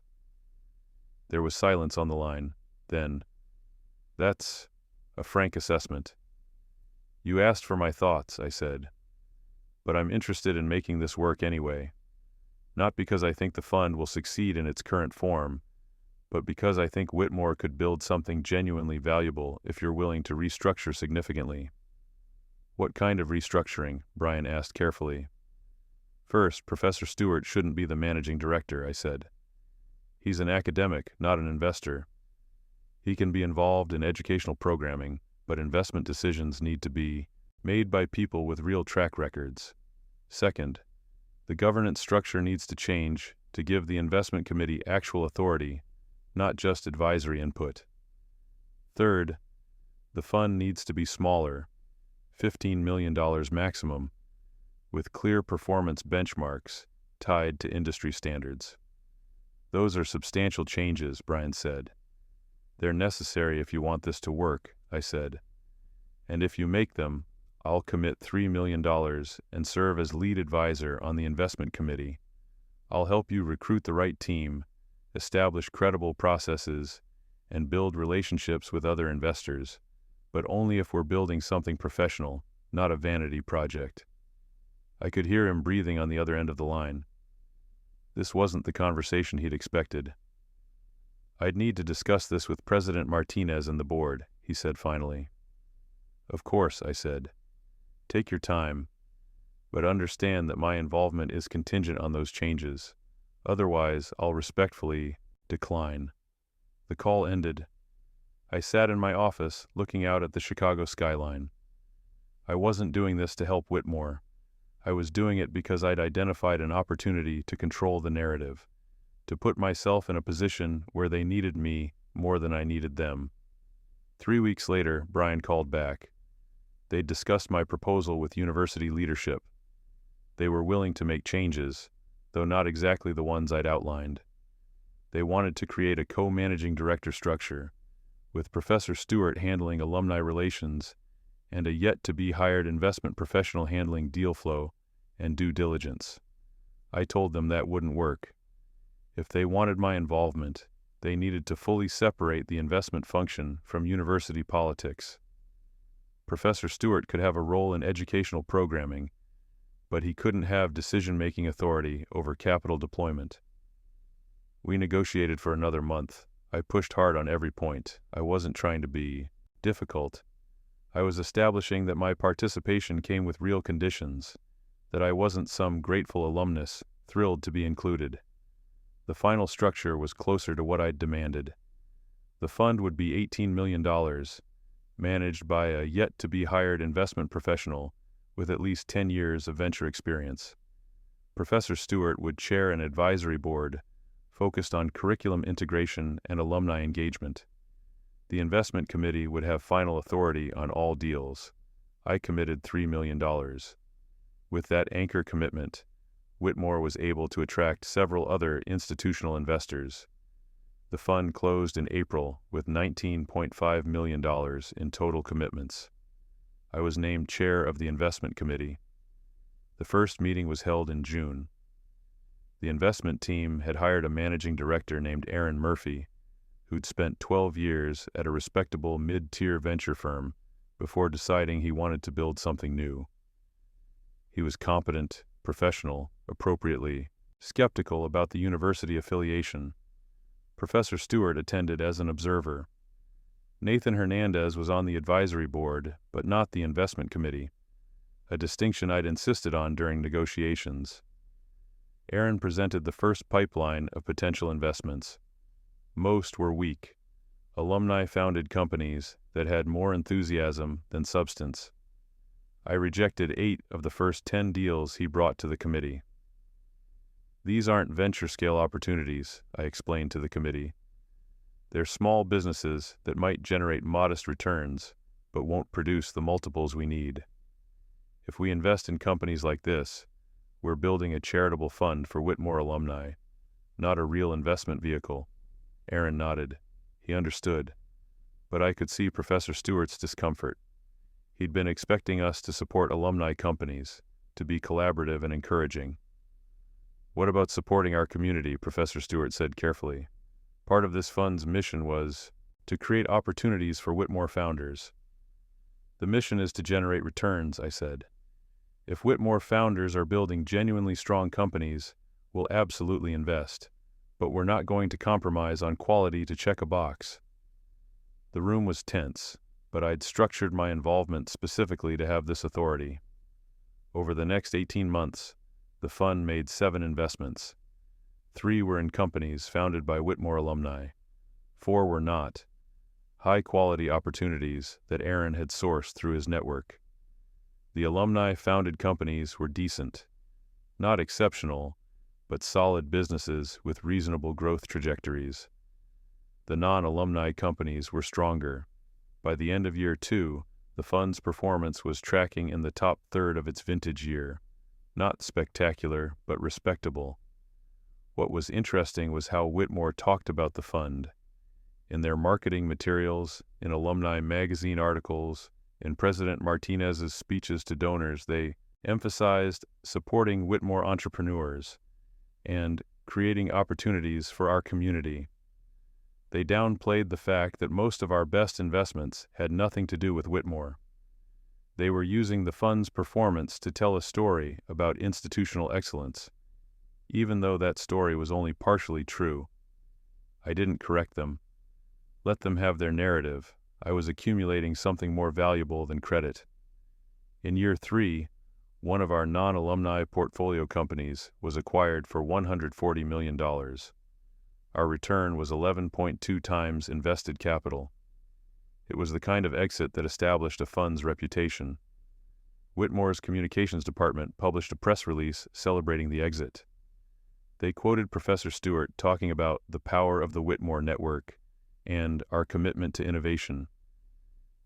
There was silence on the line. Then, that's a frank assessment. You asked for my thoughts, I said, but I'm interested in making this work anyway. Not because I think the fund will succeed in its current form, but because I think Whitmore could build something genuinely valuable if you're willing to restructure significantly. What kind of restructuring? Brian asked carefully. First, Professor Stewart shouldn't be the managing director, I said. He's an academic, not an investor. He can be involved in educational programming, but investment decisions need to be made by people with real track records. Second, the governance structure needs to change to give the investment committee actual authority, not just advisory input. Third, the fund needs to be smaller, $15 million maximum, with clear performance benchmarks tied to industry standards. Those are substantial changes, Brian said. They're necessary if you want this to work, I said. And if you make them, I'll commit $3 million and serve as lead advisor on the investment committee. I'll help you recruit the right team, establish credible processes, and build relationships with other investors, but only if we're building something professional, not a vanity project. I could hear him breathing on the other end of the line. This wasn't the conversation he'd expected. I'd need to discuss this with President Martinez and the board, he said finally. Of course, I said. Take your time, but understand that my involvement is contingent on those changes. Otherwise, I'll respectfully decline. The call ended. I sat in my office, looking out at the Chicago skyline. I wasn't doing this to help Whitmore. I was doing it because I'd identified an opportunity to control the narrative, to put myself in a position where they needed me more than I needed them. 3 weeks later, Brian called back. They'd discussed my proposal with university leadership. They were willing to make changes, though not exactly the ones I'd outlined. They wanted to create a co-managing director structure, with Professor Stewart handling alumni relations and a yet-to-be-hired investment professional handling deal flow and due diligence. I told them that wouldn't work. If they wanted my involvement, they needed to fully separate the investment function from university politics. Professor Stewart could have a role in educational programming, but he couldn't have decision-making authority over capital deployment. We negotiated for another month. I pushed hard on every point. I wasn't trying to be difficult. I was establishing that my participation came with real conditions, that I wasn't some grateful alumnus thrilled to be included. The final structure was closer to what I'd demanded. The fund would be $18 million, managed by a yet-to-be-hired investment professional with at least 10 years of venture experience. Professor Stewart would chair an advisory board focused on curriculum integration and alumni engagement. The investment committee would have final authority on all deals. I committed $3 million. With that anchor commitment, Whitmore was able to attract several other institutional investors. The fund closed in April with $19.5 million in total commitments. I was named chair of the investment committee. The first meeting was held in June. The investment team had hired a managing director named Aaron Murphy, who'd spent 12 years at a respectable mid-tier venture firm before deciding he wanted to build something new. He was competent, professional, appropriately skeptical about the university affiliation. Professor Stewart attended as an observer. Nathan Hernandez was on the advisory board, but not the investment committee, a distinction I'd insisted on during negotiations. Aaron presented the first pipeline of potential investments. Most were weak, alumni-founded companies that had more enthusiasm than substance. I rejected 8 of the first 10 deals he brought to the committee. These aren't venture-scale opportunities, I explained to the committee. They're small businesses that might generate modest returns, but won't produce the multiples we need. If we invest in companies like this, we're building a charitable fund for Whitmore alumni, not a real investment vehicle. Aaron nodded. He understood. But I could see Professor Stewart's discomfort. He'd been expecting us to support alumni companies, to be collaborative and encouraging. What about supporting our community? Professor Stewart said carefully. Part of this fund's mission was to create opportunities for Whitmore founders. The mission is to generate returns, I said. If Whitmore founders are building genuinely strong companies, we'll absolutely invest, but we're not going to compromise on quality to check a box. The room was tense, but I'd structured my involvement specifically to have this authority. Over the next 18 months, the fund made 7 investments. 3 were in companies founded by Whitmore alumni. 4 were not. High-quality opportunities that Aaron had sourced through his network. The alumni-founded companies were decent. Not exceptional, but solid businesses with reasonable growth trajectories. The non-alumni companies were stronger. By the end of year 2, the fund's performance was tracking in the top third of its vintage year. Not spectacular, but respectable. What was interesting was how Whitmore talked about the fund. In their marketing materials, in alumni magazine articles, In President Martinez's speeches to donors, they emphasized supporting Whitmore entrepreneurs and creating opportunities for our community. They downplayed the fact that most of our best investments had nothing to do with Whitmore. They were using the fund's performance to tell a story about institutional excellence, even though that story was only partially true. I didn't correct them. Let them have their narrative. I was accumulating something more valuable than credit. In year 3, one of our non-alumni portfolio companies was acquired for $140 million. Our return was 11.2 times invested capital. It was the kind of exit that established a fund's reputation. Whitmore's communications department published a press release celebrating the exit. They quoted Professor Stewart talking about the power of the Whitmore network and our commitment to innovation.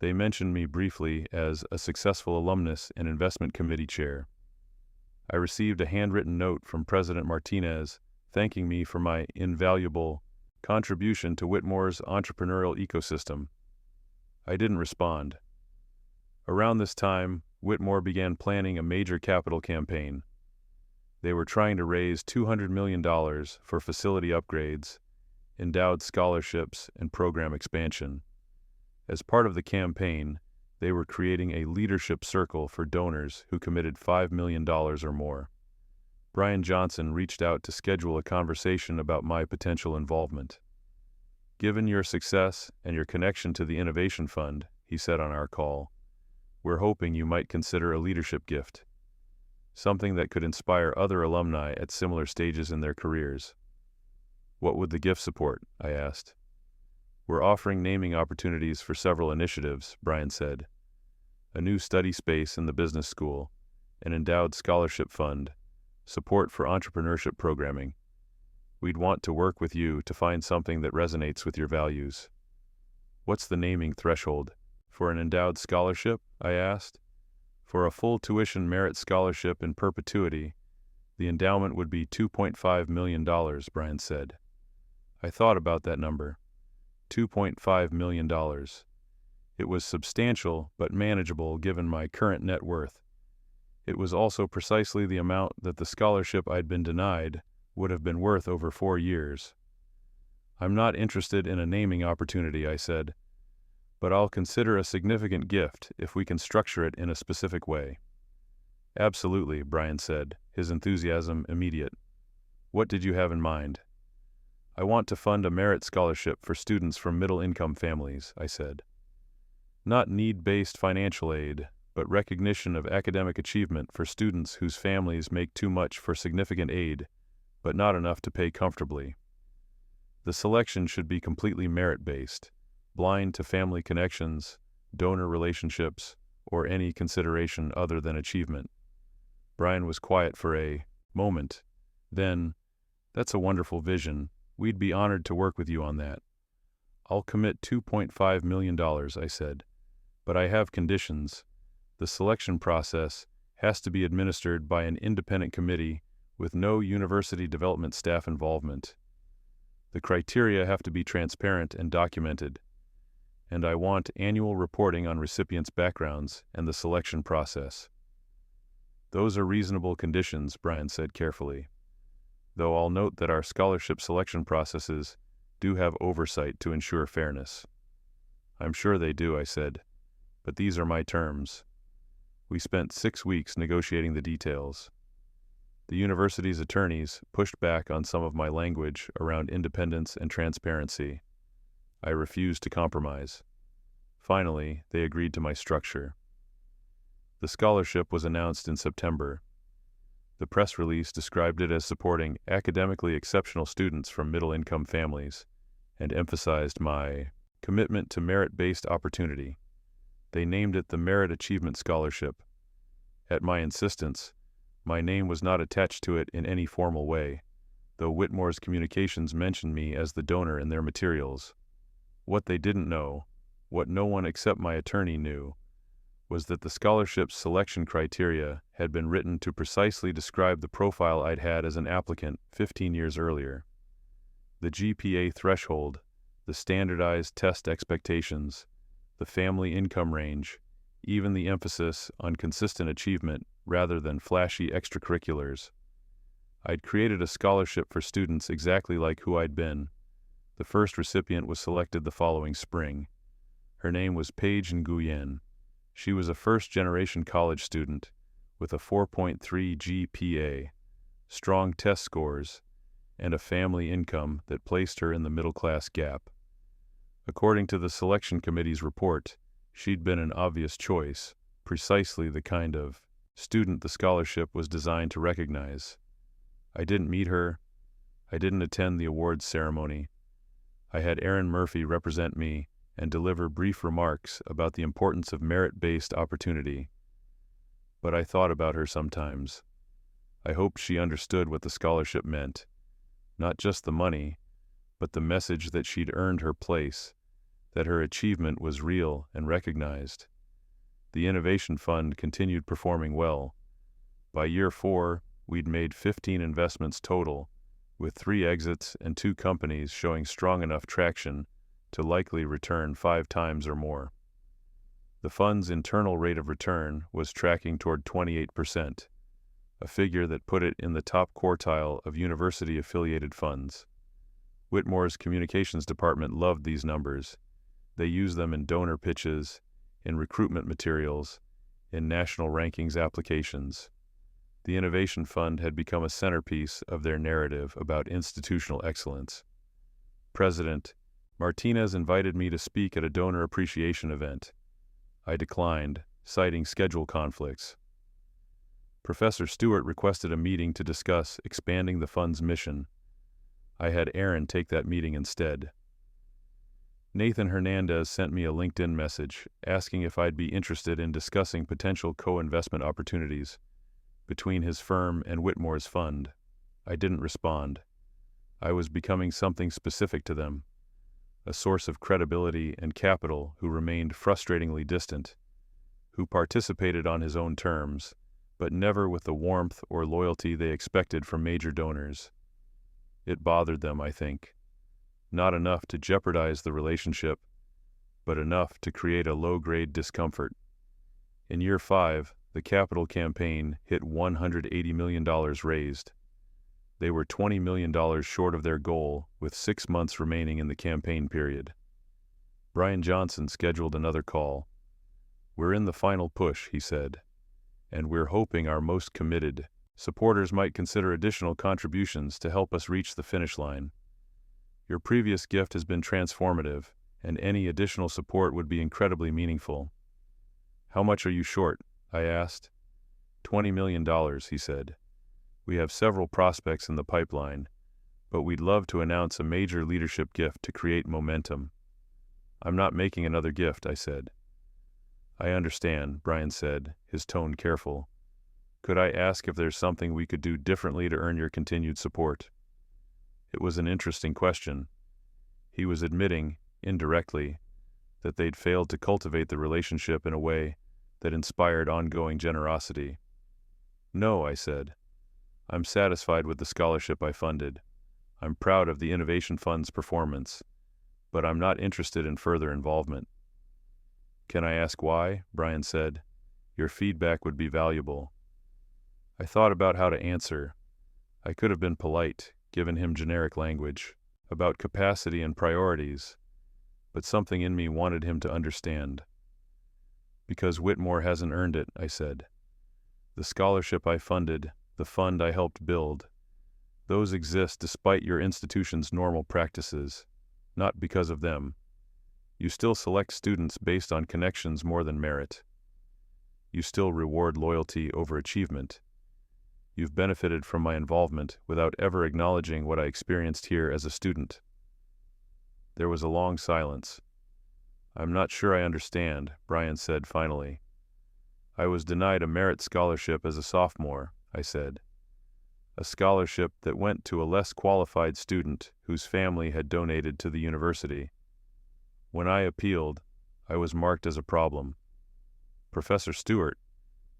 They mentioned me briefly as a successful alumnus and investment committee chair. I received a handwritten note from President Martinez thanking me for my invaluable contribution to Whitmore's entrepreneurial ecosystem. I didn't respond. Around this time, Whitmore began planning a major capital campaign. They were trying to raise $200 million for facility upgrades, endowed scholarships, and program expansion. As part of the campaign, they were creating a leadership circle for donors who committed $5 million or more. Brian Johnson reached out to schedule a conversation about my potential involvement. Given your success and your connection to the Innovation Fund, he said on our call, we're hoping you might consider a leadership gift, something that could inspire other alumni at similar stages in their careers. What would the gift support? I asked. We're offering naming opportunities for several initiatives, Brian said. A new study space in the business school, an endowed scholarship fund, support for entrepreneurship programming. We'd want to work with you to find something that resonates with your values. What's the naming threshold? For an endowed scholarship? I asked. For a full tuition merit scholarship in perpetuity, the endowment would be $2.5 million, Brian said. I thought about that number. $2.5 million. It was substantial but manageable given my current net worth. It was also precisely the amount that the scholarship I'd been denied would have been worth over 4 years. I'm not interested in a naming opportunity, I said, but I'll consider a significant gift if we can structure it in a specific way. Absolutely, Brian said, his enthusiasm immediate. What did you have in mind? I want to fund a merit scholarship for students from middle-income families, I said. Not need-based financial aid, but recognition of academic achievement for students whose families make too much for significant aid, but not enough to pay comfortably. The selection should be completely merit-based, blind to family connections, donor relationships, or any consideration other than achievement. Brian was quiet for a moment. Then, that's a wonderful vision. We'd be honored to work with you on that. I'll commit $2.5 million, I said, but I have conditions. The selection process has to be administered by an independent committee with no university development staff involvement. The criteria have to be transparent and documented, and I want annual reporting on recipients' backgrounds and the selection process. Those are reasonable conditions, Brian said carefully, though I'll note that our scholarship selection processes do have oversight to ensure fairness. I'm sure they do, I said, but these are my terms. We spent 6 weeks negotiating the details. The university's attorneys pushed back on some of my language around independence and transparency. I refused to compromise. Finally, they agreed to my structure. The scholarship was announced in September. The press release described it as supporting academically exceptional students from middle-income families and emphasized my commitment to merit-based opportunity. They named it the Merit Achievement Scholarship. At my insistence, my name was not attached to it in any formal way, though Whitmore's communications mentioned me as the donor in their materials. What they didn't know, what no one except my attorney knew, was that the scholarship's selection criteria had been written to precisely describe the profile I'd had as an applicant 15 years earlier. The GPA threshold, the standardized test expectations, the family income range, even the emphasis on consistent achievement rather than flashy extracurriculars. I'd created a scholarship for students exactly like who I'd been. The first recipient was selected the following spring. Her name was Paige Nguyen. She was a first-generation college student with a 4.3 GPA, strong test scores, and a family income that placed her in the middle-class gap. According to the selection committee's report, she'd been an obvious choice, precisely the kind of student the scholarship was designed to recognize. I didn't meet her. I didn't attend the awards ceremony. I had Aaron Murphy represent me and deliver brief remarks about the importance of merit-based opportunity. But I thought about her sometimes. I hoped she understood what the scholarship meant. Not just the money, but the message that she'd earned her place, that her achievement was real and recognized. The Innovation Fund continued performing well. By year 4, we'd made 15 investments total, with 3 exits and 2 companies showing strong enough traction to likely return 5 times or more. The fund's internal rate of return was tracking toward 28%, a figure that put it in the top quartile of university-affiliated funds. Whitmore's communications department loved these numbers. They used them in donor pitches, in recruitment materials, in national rankings applications. The Innovation Fund had become a centerpiece of their narrative about institutional excellence. President Martinez invited me to speak at a donor appreciation event. I declined, citing schedule conflicts. Professor Stewart requested a meeting to discuss expanding the fund's mission. I had Aaron take that meeting instead. Nathan Hernandez sent me a LinkedIn message asking if I'd be interested in discussing potential co-investment opportunities between his firm and Whitmore's fund. I didn't respond. I was becoming something specific to them, a source of credibility and capital who remained frustratingly distant, who participated on his own terms, but never with the warmth or loyalty they expected from major donors. It bothered them, I think. Not enough to jeopardize the relationship, but enough to create a low-grade discomfort. In year 5, the capital campaign hit $180 million raised. They were $20 million short of their goal, with 6 months remaining in the campaign period. Brian Johnson scheduled another call. "We're in the final push," he said, "and we're hoping our most committed supporters might consider additional contributions to help us reach the finish line. Your previous gift has been transformative, and any additional support would be incredibly meaningful." "How much are you short?" I asked. $20 million, he said. "We have several prospects in the pipeline, but we'd love to announce a major leadership gift to create momentum." "I'm not making another gift," I said. "I understand," Brian said, his tone careful. "Could I ask if there's something we could do differently to earn your continued support?" It was an interesting question. He was admitting, indirectly, that they'd failed to cultivate the relationship in a way that inspired ongoing generosity. "No," I said. "I'm satisfied with the scholarship I funded. I'm proud of the Innovation Fund's performance, but I'm not interested in further involvement." "Can I ask why?" Brian said. "Your feedback would be valuable." I thought about how to answer. I could have been polite, given him generic language, about capacity and priorities, but something in me wanted him to understand. "Because Whitmore hasn't earned it," I said. "The scholarship I funded, the fund I helped build, those exist despite your institution's normal practices, not because of them. You still select students based on connections more than merit. You still reward loyalty over achievement. You've benefited from my involvement without ever acknowledging what I experienced here as a student." There was a long silence. "I'm not sure I understand," Brian said finally. "I was denied a merit scholarship as a sophomore," I said. "A scholarship that went to a less qualified student whose family had donated to the university. When I appealed, I was marked as a problem. Professor Stewart,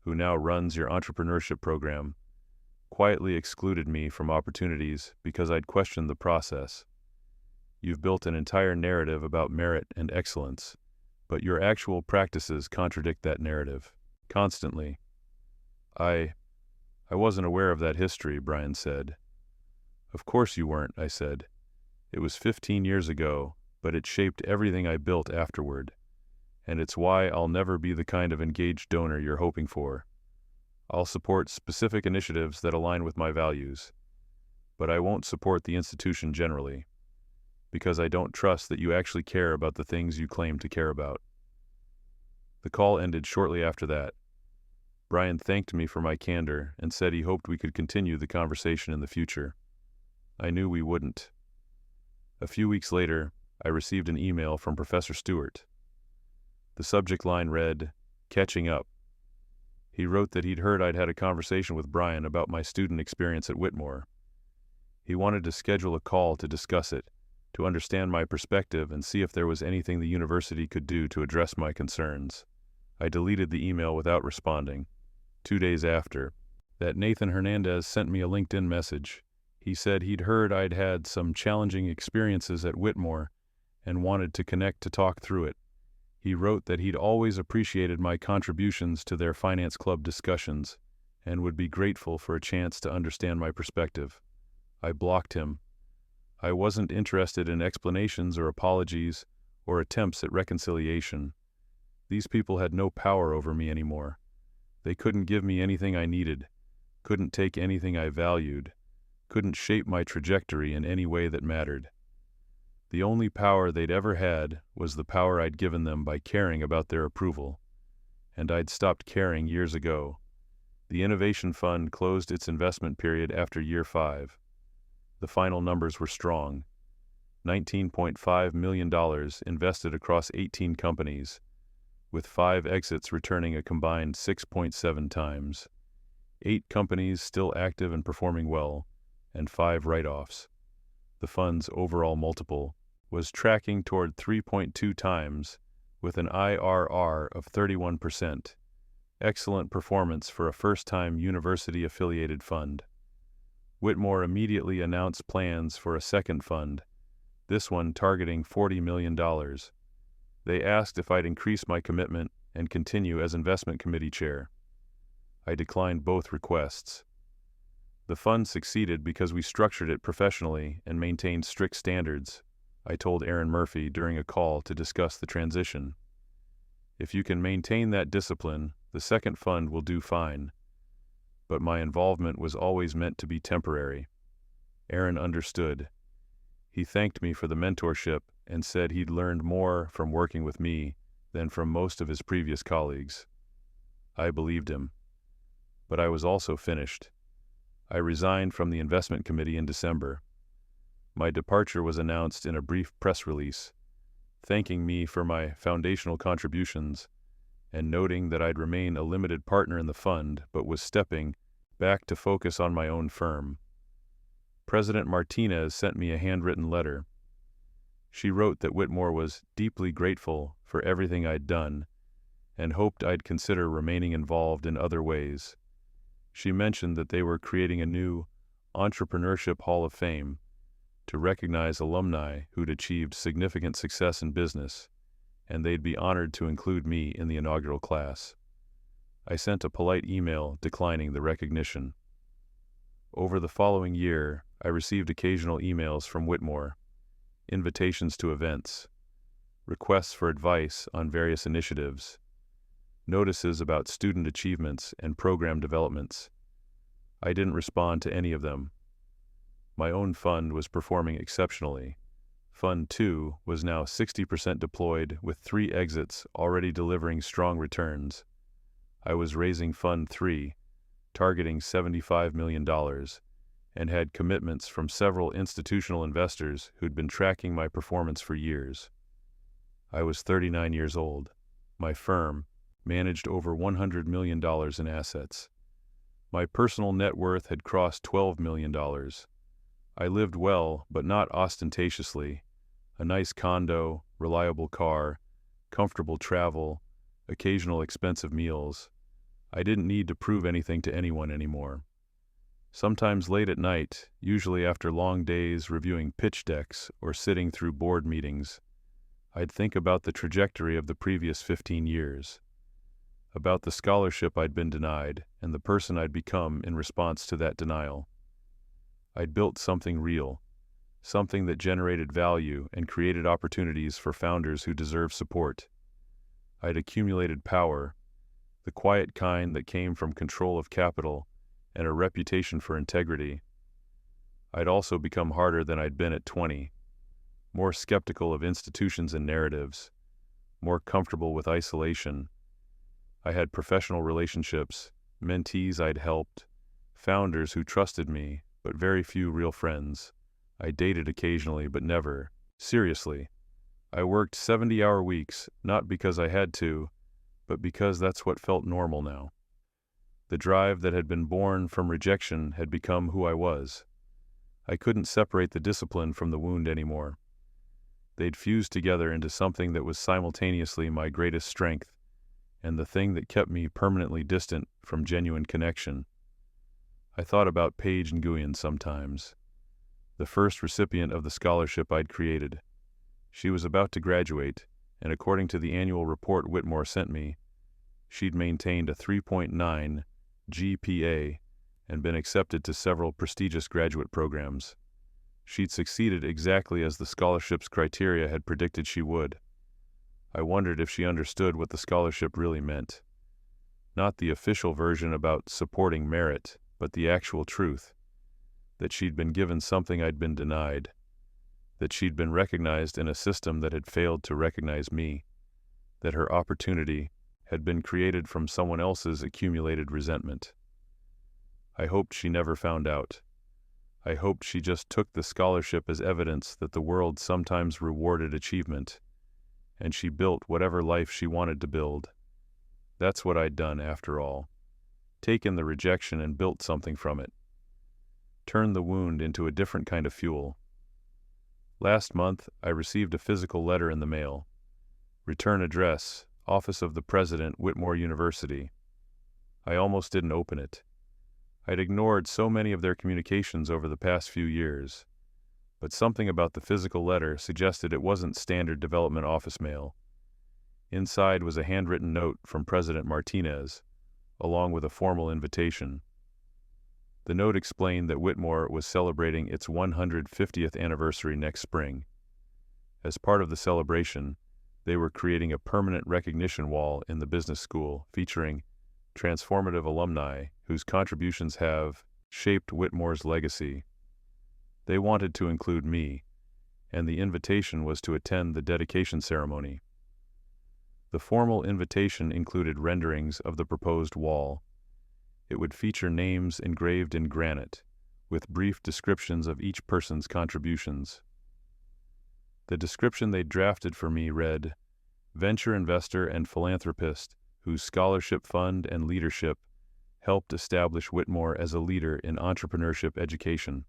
who now runs your entrepreneurship program, quietly excluded me from opportunities because I'd questioned the process. You've built an entire narrative about merit and excellence, but your actual practices contradict that narrative. Constantly. I wasn't aware of that history, Brian said. Of course you weren't, I said. It was 15 years ago, but it shaped everything I built afterward. And it's why I'll never be the kind of engaged donor you're hoping for. I'll support specific initiatives that align with my values, but I won't support the institution generally, because I don't trust that you actually care about the things you claim to care about. The call ended shortly after that. Brian thanked me for my candor and said he hoped we could continue the conversation in the future. I knew we wouldn't. A few weeks later, I received an email from Professor Stewart. The subject line read, "Catching Up." He wrote that he'd heard I'd had a conversation with Brian about my student experience at Whitmore. He wanted to schedule a call to discuss it, to understand my perspective and see if there was anything the university could do to address my concerns. I deleted the email without responding. 2 days after, that Nathan Hernandez sent me a LinkedIn message. He said he'd heard I'd had some challenging experiences at Whitmore and wanted to connect to talk through it. He wrote that he'd always appreciated my contributions to their finance club discussions and would be grateful for a chance to understand my perspective. I blocked him. I wasn't interested in explanations or apologies or attempts at reconciliation. These people had no power over me anymore. They couldn't give me anything I needed, couldn't take anything I valued, couldn't shape my trajectory in any way that mattered. The only power they'd ever had was the power I'd given them by caring about their approval. And I'd stopped caring years ago. The Innovation Fund closed its investment period after year 5. The final numbers were strong. $19.5 million invested across 18 companies, with 5 exits returning a combined 6.7 times. 8 companies still active and performing well, and 5 write-offs. The fund's overall multiple was tracking toward 3.2 times, with an IRR of 31%. Excellent performance for a first-time university-affiliated fund. Whitmore immediately announced plans for a second fund, this one targeting $40 million. They asked if I'd increase my commitment and continue as investment committee chair. I declined both requests. The fund succeeded because we structured it professionally and maintained strict standards, I told Aaron Murphy during a call to discuss the transition. If you can maintain that discipline, the second fund will do fine. But my involvement was always meant to be temporary. Aaron understood. He thanked me for the mentorship and said he'd learned more from working with me than from most of his previous colleagues. I believed him. But I was also finished. I resigned from the investment committee in December. My departure was announced in a brief press release, thanking me for my foundational contributions and noting that I'd remain a limited partner in the fund but was stepping back to focus on my own firm. President Martinez sent me a handwritten letter. She wrote that Whitmore was deeply grateful for everything I'd done and hoped I'd consider remaining involved in other ways. She mentioned that they were creating a new Entrepreneurship Hall of Fame to recognize alumni who'd achieved significant success in business, and they'd be honored to include me in the inaugural class. I sent a polite email declining the recognition. Over the following year, I received occasional emails from Whitmore, invitations to events, requests for advice on various initiatives, notices about student achievements and program developments. I didn't respond to any of them. My own fund was performing exceptionally. Fund 2 was now 60% deployed with 3 exits already delivering strong returns. I was raising Fund 3, targeting $75 million, and had commitments from several institutional investors who'd been tracking my performance for years. I was 39 years old. My firm managed over $100 million in assets. My personal net worth had crossed $12 million. I lived well, but not ostentatiously. A nice condo, reliable car, comfortable travel, occasional expensive meals. I didn't need to prove anything to anyone anymore. Sometimes late at night, usually after long days reviewing pitch decks or sitting through board meetings, I'd think about the trajectory of the previous 15 years, about the scholarship I'd been denied and the person I'd become in response to that denial. I'd built something real, something that generated value and created opportunities for founders who deserve support. I'd accumulated power, the quiet kind that came from control of capital and a reputation for integrity. I'd also become harder than I'd been at 20, more skeptical of institutions and narratives, more comfortable with isolation. I had professional relationships, mentees I'd helped, founders who trusted me, but very few real friends. I dated occasionally, but never seriously. I worked 70-hour weeks, not because I had to, but because that's what felt normal now. The drive that had been born from rejection had become who I was. I couldn't separate the discipline from the wound anymore. They'd fused together into something that was simultaneously my greatest strength and the thing that kept me permanently distant from genuine connection. I thought about Paige Nguyen sometimes, the first recipient of the scholarship I'd created. She was about to graduate, and according to the annual report Whitmore sent me, she'd maintained a 3.9 GPA and been accepted to several prestigious graduate programs. She'd succeeded exactly as the scholarship's criteria had predicted she would. I wondered if she understood what the scholarship really meant. Not the official version about supporting merit, but the actual truth. That she'd been given something I'd been denied. That she'd been recognized in a system that had failed to recognize me. That her opportunity had been created from someone else's accumulated resentment. I hoped she never found out. I hoped she just took the scholarship as evidence that the world sometimes rewarded achievement, and she built whatever life she wanted to build. That's what I'd done, after all. Taken the rejection and built something from it. Turned the wound into a different kind of fuel. Last month, I received a physical letter in the mail. Return address, Office of the President, Whitmore University. I almost didn't open it. I'd ignored so many of their communications over the past few years, but something about the physical letter suggested it wasn't standard development office mail. Inside was a handwritten note from President Martinez, along with a formal invitation. The note explained that Whitmore was celebrating its 150th anniversary next spring. As part of the celebration, they were creating a permanent recognition wall in the business school featuring transformative alumni whose contributions have shaped Whitmore's legacy. They wanted to include me, and the invitation was to attend the dedication ceremony. The formal invitation included renderings of the proposed wall. It would feature names engraved in granite, with brief descriptions of each person's contributions. The description they drafted for me read, "Venture investor and philanthropist whose scholarship fund and leadership helped establish Whitmore as a leader in entrepreneurship education."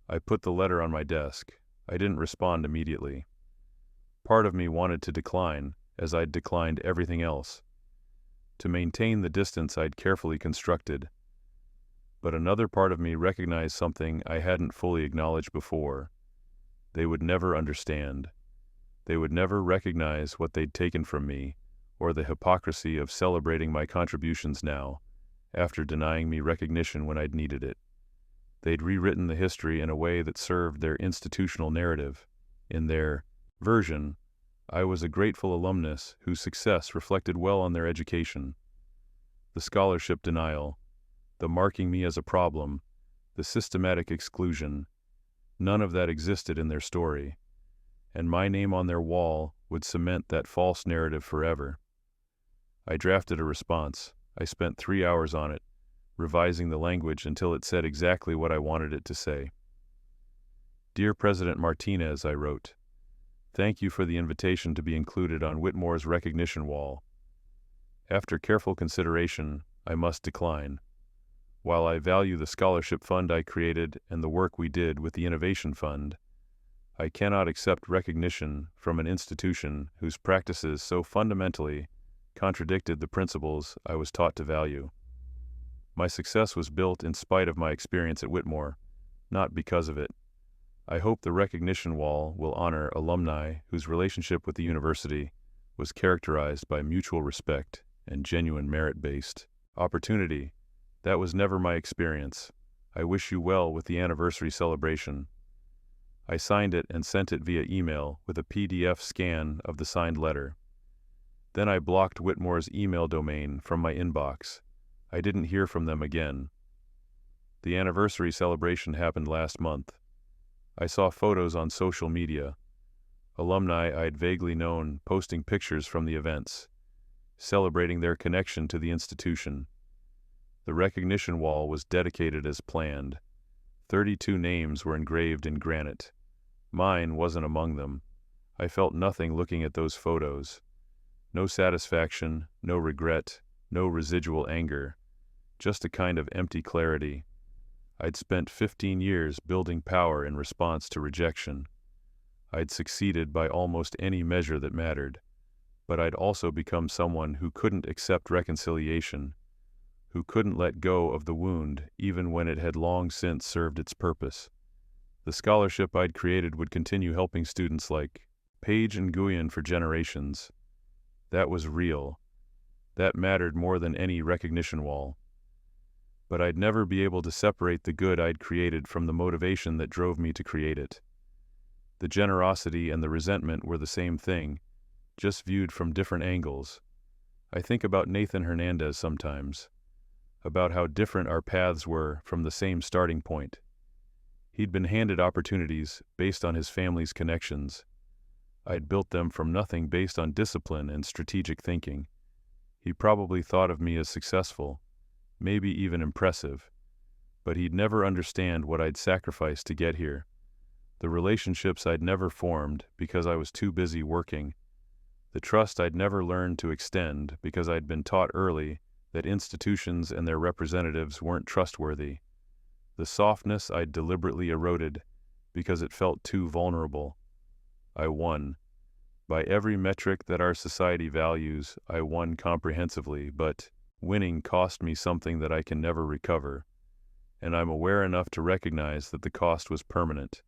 I put the letter on my desk. I didn't respond immediately. Part of me wanted to decline, as I'd declined everything else, to maintain the distance I'd carefully constructed. But another part of me recognized something I hadn't fully acknowledged before. They would never understand. They would never recognize what they'd taken from me, or the hypocrisy of celebrating my contributions now, after denying me recognition when I'd needed it. They'd rewritten the history in a way that served their institutional narrative. In their version, I was a grateful alumnus whose success reflected well on their education. The scholarship denial, the marking me as a problem, the systematic exclusion, none of that existed in their story, and my name on their wall would cement that false narrative forever. I drafted a response. I spent 3 hours on it, revising the language until it said exactly what I wanted it to say. "Dear President Martinez," I wrote, "thank you for the invitation to be included on Whitmore's recognition wall. After careful consideration, I must decline. While I value the scholarship fund I created and the work we did with the Innovation Fund, I cannot accept recognition from an institution whose practices so fundamentally contradicted the principles I was taught to value. My success was built in spite of my experience at Whitmore, not because of it. I hope the recognition wall will honor alumni whose relationship with the university was characterized by mutual respect and genuine merit-based opportunity. That was never my experience. I wish you well with the anniversary celebration. I signed it and sent it via email with a PDF scan of the signed letter. Then I blocked Whitmore's email domain from my inbox. I didn't hear from them again. The anniversary celebration happened last month. I saw photos on social media. Alumni I'd vaguely known posting pictures from the events, celebrating their connection to the institution. The recognition wall was dedicated as planned. 32 names were engraved in granite. Mine wasn't among them. I felt nothing looking at those photos. No satisfaction, no regret, no residual anger. Just a kind of empty clarity. I'd spent 15 years building power in response to rejection. I'd succeeded by almost any measure that mattered, but I'd also become someone who couldn't accept reconciliation, who couldn't let go of the wound even when it had long since served its purpose. The scholarship I'd created would continue helping students like Page and Nguyen for generations. That was real. That mattered more than any recognition wall. But I'd never be able to separate the good I'd created from the motivation that drove me to create it. The generosity and the resentment were the same thing, just viewed from different angles. I think about Nathan Hernandez sometimes, about how different our paths were from the same starting point. He'd been handed opportunities based on his family's connections. I'd built them from nothing based on discipline and strategic thinking. He probably thought of me as successful, maybe even impressive, but he'd never understand what I'd sacrificed to get here. The relationships I'd never formed because I was too busy working. The trust I'd never learned to extend because I'd been taught early that institutions and their representatives weren't trustworthy. The softness I'd deliberately eroded because it felt too vulnerable. I won. By every metric that our society values, I won comprehensively, but winning cost me something that I can never recover, and I'm aware enough to recognize that the cost was permanent.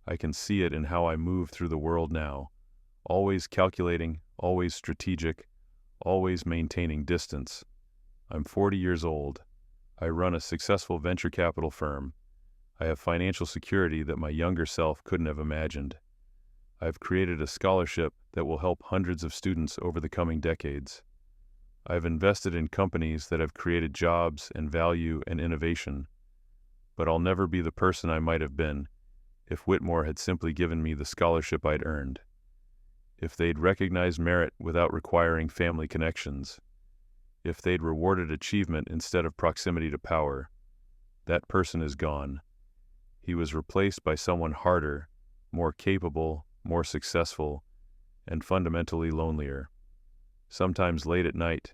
I can see it in how I move through the world now, always calculating, always strategic, always maintaining distance. I'm 40 years old. I run a successful venture capital firm. I have financial security that my younger self couldn't have imagined. I've created a scholarship that will help hundreds of students over the coming decades. I've invested in companies that have created jobs and value and innovation. But I'll never be the person I might have been if Whitmore had simply given me the scholarship I'd earned. If they'd recognized merit without requiring family connections. If they'd rewarded achievement instead of proximity to power. That person is gone. He was replaced by someone harder, more capable, more successful, and fundamentally lonelier. Sometimes late at night,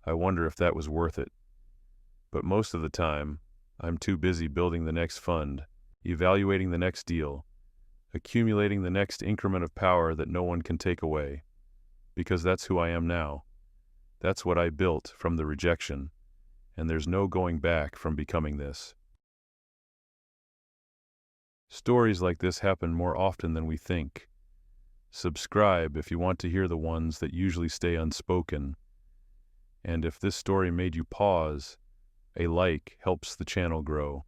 I wonder if that was worth it. But most of the time, I'm too busy building the next fund, evaluating the next deal, accumulating the next increment of power that no one can take away. Because that's who I am now. That's what I built from the rejection, and there's no going back from becoming this. Stories like this happen more often than we think. Subscribe if you want to hear the ones that usually stay unspoken. And if this story made you pause, a like helps the channel grow.